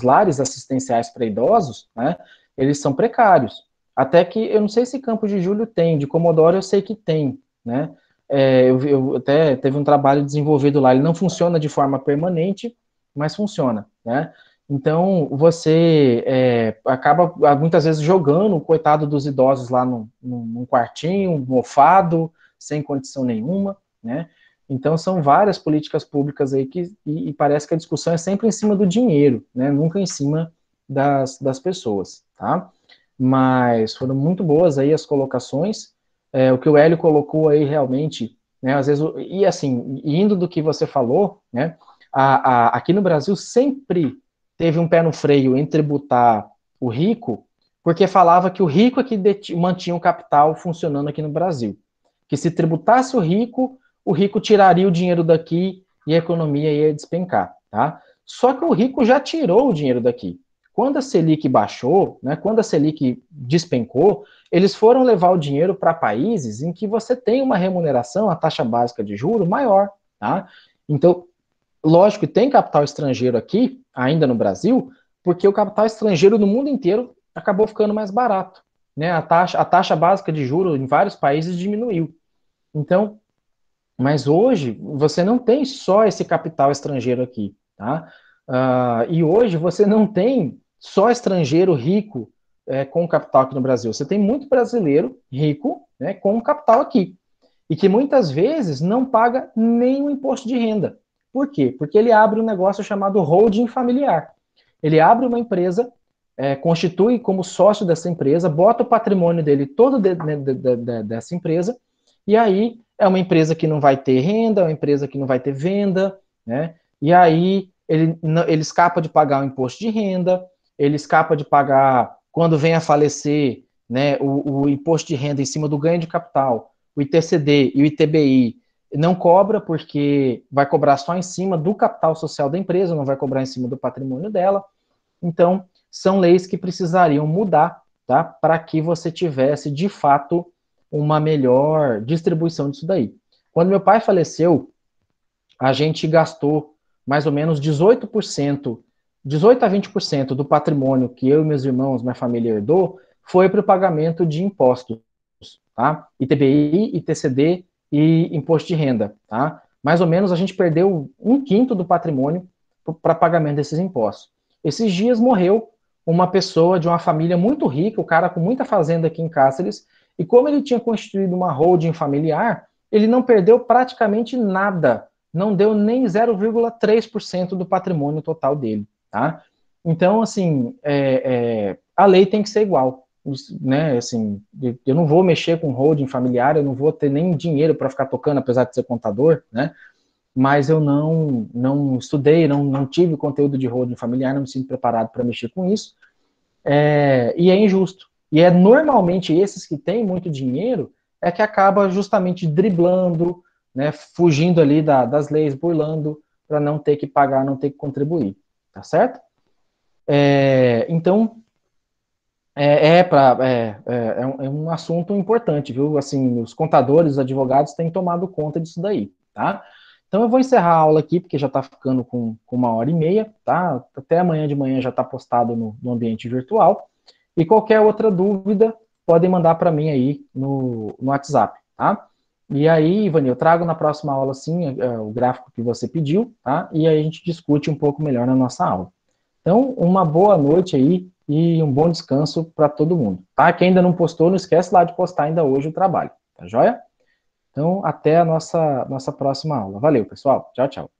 lares assistenciais para idosos, né, eles são precários. Até que, eu não sei se Campo de Júlio tem, de Comodoro eu sei que tem, né, eu até teve um trabalho desenvolvido lá, ele não funciona de forma permanente, mas funciona, né? Então, você acaba, muitas vezes, jogando o coitado dos idosos lá num quartinho, mofado, sem condição nenhuma, né? Então, são várias políticas públicas aí e parece que a discussão é sempre em cima do dinheiro, né? Nunca em cima das pessoas, tá? Mas foram muito boas aí as colocações, o que o Hélio colocou aí realmente, né, às vezes, e assim, indo do que você falou, né, aqui no Brasil sempre teve um pé no freio em tributar o rico, porque falava que o rico é que mantinha o capital funcionando aqui no Brasil. Que se tributasse o rico tiraria o dinheiro daqui e a economia ia despencar, tá? Só que o rico já tirou o dinheiro daqui. Quando a Selic baixou, né, quando a Selic despencou, eles foram levar o dinheiro para países em que você tem uma remuneração, a taxa básica de juro maior, tá? Então, lógico que tem capital estrangeiro aqui, ainda no Brasil, porque o capital estrangeiro no mundo inteiro acabou ficando mais barato, né? A taxa básica de juro em vários países diminuiu. Então, mas hoje você não tem só esse capital estrangeiro aqui, tá? E hoje você não tem só estrangeiro rico com capital aqui no Brasil. Você tem muito brasileiro rico, né, com capital aqui. E que muitas vezes não paga nem o imposto de renda. Por quê? Porque ele abre um negócio chamado holding familiar. Ele abre uma empresa, constitui como sócio dessa empresa, bota o patrimônio dele todo dessa empresa, e aí é uma empresa que não vai ter renda, é uma empresa que não vai ter venda, né? E aí ele escapa de pagar o imposto de renda, ele escapa de pagar, quando vem a falecer, né, o imposto de renda em cima do ganho de capital, o ITCD e o ITBI não cobra, porque vai cobrar só em cima do capital social da empresa, não vai cobrar em cima do patrimônio dela. Então, são leis que precisariam mudar, tá, para que você tivesse, de fato, uma melhor distribuição disso daí. Quando meu pai faleceu, a gente gastou mais ou menos 18 a 20% do patrimônio que eu e meus irmãos, minha família herdou, foi para o pagamento de impostos, tá? ITBI, ITCD e imposto de renda, tá? Mais ou menos a gente perdeu 1/5 do patrimônio para pagamento desses impostos. Esses dias morreu uma pessoa de uma família muito rica, o cara com muita fazenda aqui em Cáceres, e como ele tinha constituído uma holding familiar, ele não perdeu praticamente nada, não deu nem 0,3% do patrimônio total dele, tá? Então, assim, a lei tem que ser igual, né? Assim, eu não vou mexer com holding familiar, eu não vou ter nem dinheiro para ficar tocando, apesar de ser contador, né? Mas eu não estudei, não tive conteúdo de holding familiar, não me sinto preparado para mexer com isso, e é injusto. E é normalmente esses que têm muito dinheiro é que acaba justamente driblando, né, fugindo ali das leis, burlando, para não ter que pagar, não ter que contribuir, tá certo? Então, é um assunto importante, viu? Assim, os contadores, os advogados têm tomado conta disso daí, tá? Então eu vou encerrar a aula aqui, porque já está ficando com 1h30, tá? Até amanhã de manhã já está postado no ambiente virtual. E qualquer outra dúvida, podem mandar para mim aí no WhatsApp, tá? E aí, Ivani, eu trago na próxima aula, sim, o gráfico que você pediu, tá? E aí a gente discute um pouco melhor na nossa aula. Então, uma boa noite aí e um bom descanso para todo mundo, tá? Quem ainda não postou, não esquece lá de postar ainda hoje o trabalho, tá joia? Então, até a nossa próxima aula. Valeu, pessoal. Tchau, tchau.